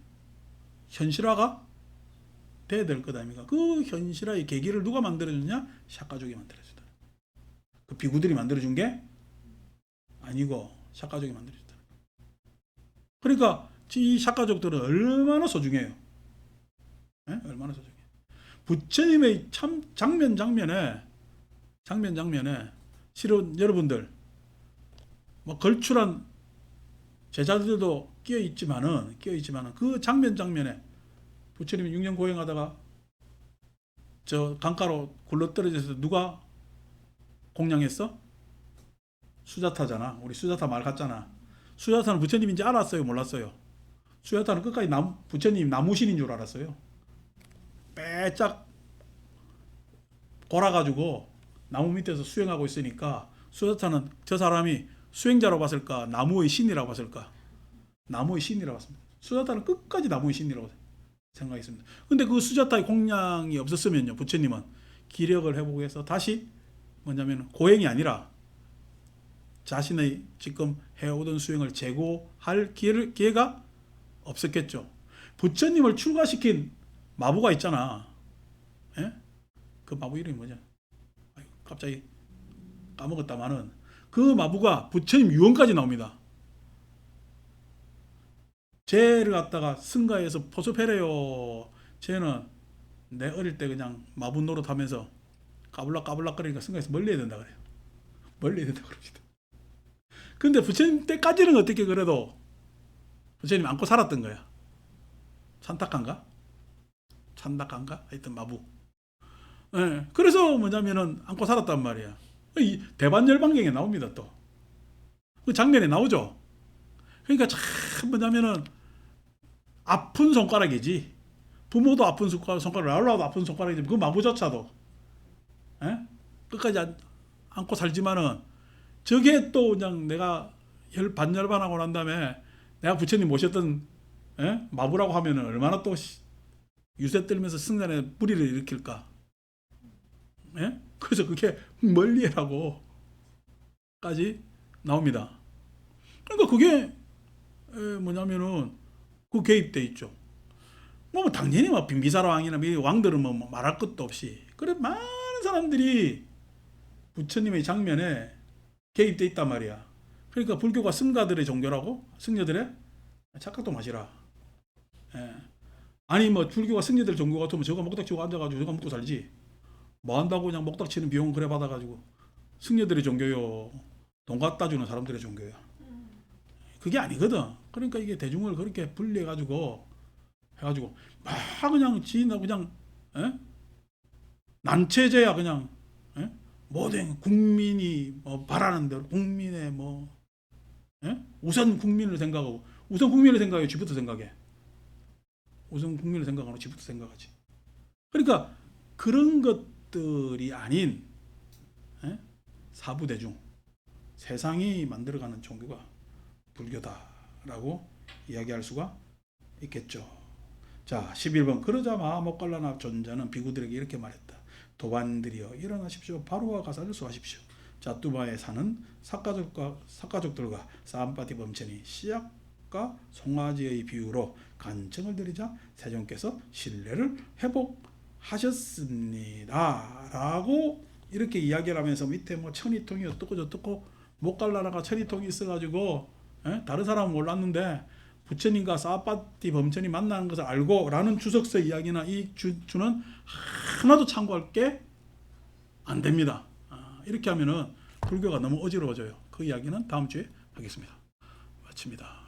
현실화가 돼야 될 것 아닙니까? 그 현실화의 계기를 누가 만들어줬냐? 샤가족이 만들어줬다. 그 비구들이 만들어준 게 아니고 샤가족이 만들어줬다. 그러니까 이 샤가족들은 얼마나 소중해요. 얼마나 소중해요. 부처님의 참 장면에 실은 여러분들 걸출한 제자들도 끼어 있지만은 그 장면에 부처님이 6년 고행하다가 저 강가로 굴러 떨어져서 누가 공양했어? 수자타잖아. 우리 수자타 말 같잖아. 수자타는 부처님인지 알았어요? 몰랐어요? 수자타는 끝까지 부처님 나무신인 줄 알았어요. 빼짝 골아가지고 나무 밑에서 수행하고 있으니까 수자타는 저 사람이 수행자로 봤을까? 나무의 신이라고 봤을까? 나무의 신이라고 봤습니다. 수자타는 끝까지 나무의 신이라고 생각했습니다. 근데 그 수자타의 공양이 없었으면요, 부처님은 기력을 회복해서 다시 뭐냐면 고행이 아니라 자신의 지금 해오던 수행을 재고할 기회가 없었겠죠. 부처님을 출가시킨 마부가 있잖아. 그 마부 이름이 뭐냐? 갑자기 까먹었다마는 그 마부가 부처님 유언까지 나옵니다. 쟤를 갖다가 승가에서 포섭해래요. 쟤는 내 어릴 때 그냥 마부 노릇하면서 까불락거리니까 승가에서 멀리 해야 된다 그래요. 멀리 해야 된다 그럽니다. 근데 부처님 때까지는 어떻게 그래도 부처님 안고 살았던 거야. 찬탁한가? 하여튼 마부. 그래서 뭐냐면은 안고 살았단 말이야. 이 대반열반경에 나옵니다. 또 그 장면에 나오죠. 그러니까 참 뭐냐면은 아픈 손가락이지. 부모도 아픈 손가락, 나올라도 아픈 손가락이지. 그 마부조차도 끝까지 안고 살지만은 저게 또 그냥 내가 반열반하고 난 다음에 내가 부처님 모셨던 마부라고 하면은 얼마나 또 유세 떨면서 승산에 불의를 일으킬까. 그래서 그게 멀리해라고까지 나옵니다. 그러니까 그게 뭐냐면은 그 개입돼 있죠. 뭐 당연히 뭐 빈비사라 왕이나 왕들은 뭐 말할 것도 없이 그래 많은 사람들이 부처님의 장면에 개입돼 있단 말이야. 그러니까 불교가 승가들의 종교라고 승려들의 착각도 마시라. 예. 아니 뭐 불교가 승려들 종교 같으면 저거 목닥 치고 앉아가지고 저거 먹고 살지. 뭐 한다고 그냥 목닥 치는 비용 그래 받아가지고 승려들의 종교요. 돈 갖다 주는 사람들의 종교야. 그게 아니거든. 그러니까 이게 대중을 그렇게 분리해가지고 해가지고 막 그냥 지나 그냥 에? 난체제야 그냥 에? 모든 국민이 뭐 바라는 대로 국민의 뭐 에? 우선 국민을 생각하고 우선 국민을 생각해 쥐부터 생각해. 우선 국민을 생각하고 쥐부터 생각하지. 그러니까 그런 것들이 아닌 에? 사부대중 세상이 만들어가는 종교가 불교다라고 이야기할 수가 있겠죠. 자, 11번. 그러자 마하모칼라나 존자는 비구들에게 이렇게 말했다. 도반들이여 일어나십시오. 바로와 가사를 수하십시오. 자뚜바에 사는 삭가족들과 사암파티 범천이 씨앗과 송아지의 비유로 간청을 드리자 세존께서 신뢰를 회복하셨습니다. 라고 이렇게 이야기를 하면서 밑에 뭐 천이통이 어떻고 저떻고 모칼라나가 천이통이 있어가지고 다른 사람은 몰랐는데 부처님과 사파티 범천이 만나는 것을 알고 라는 주석서 이야기나 이 주는 하나도 참고할 게 안 됩니다. 이렇게 하면은 불교가 너무 어지러워져요. 그 이야기는 다음 주에 하겠습니다. 마칩니다.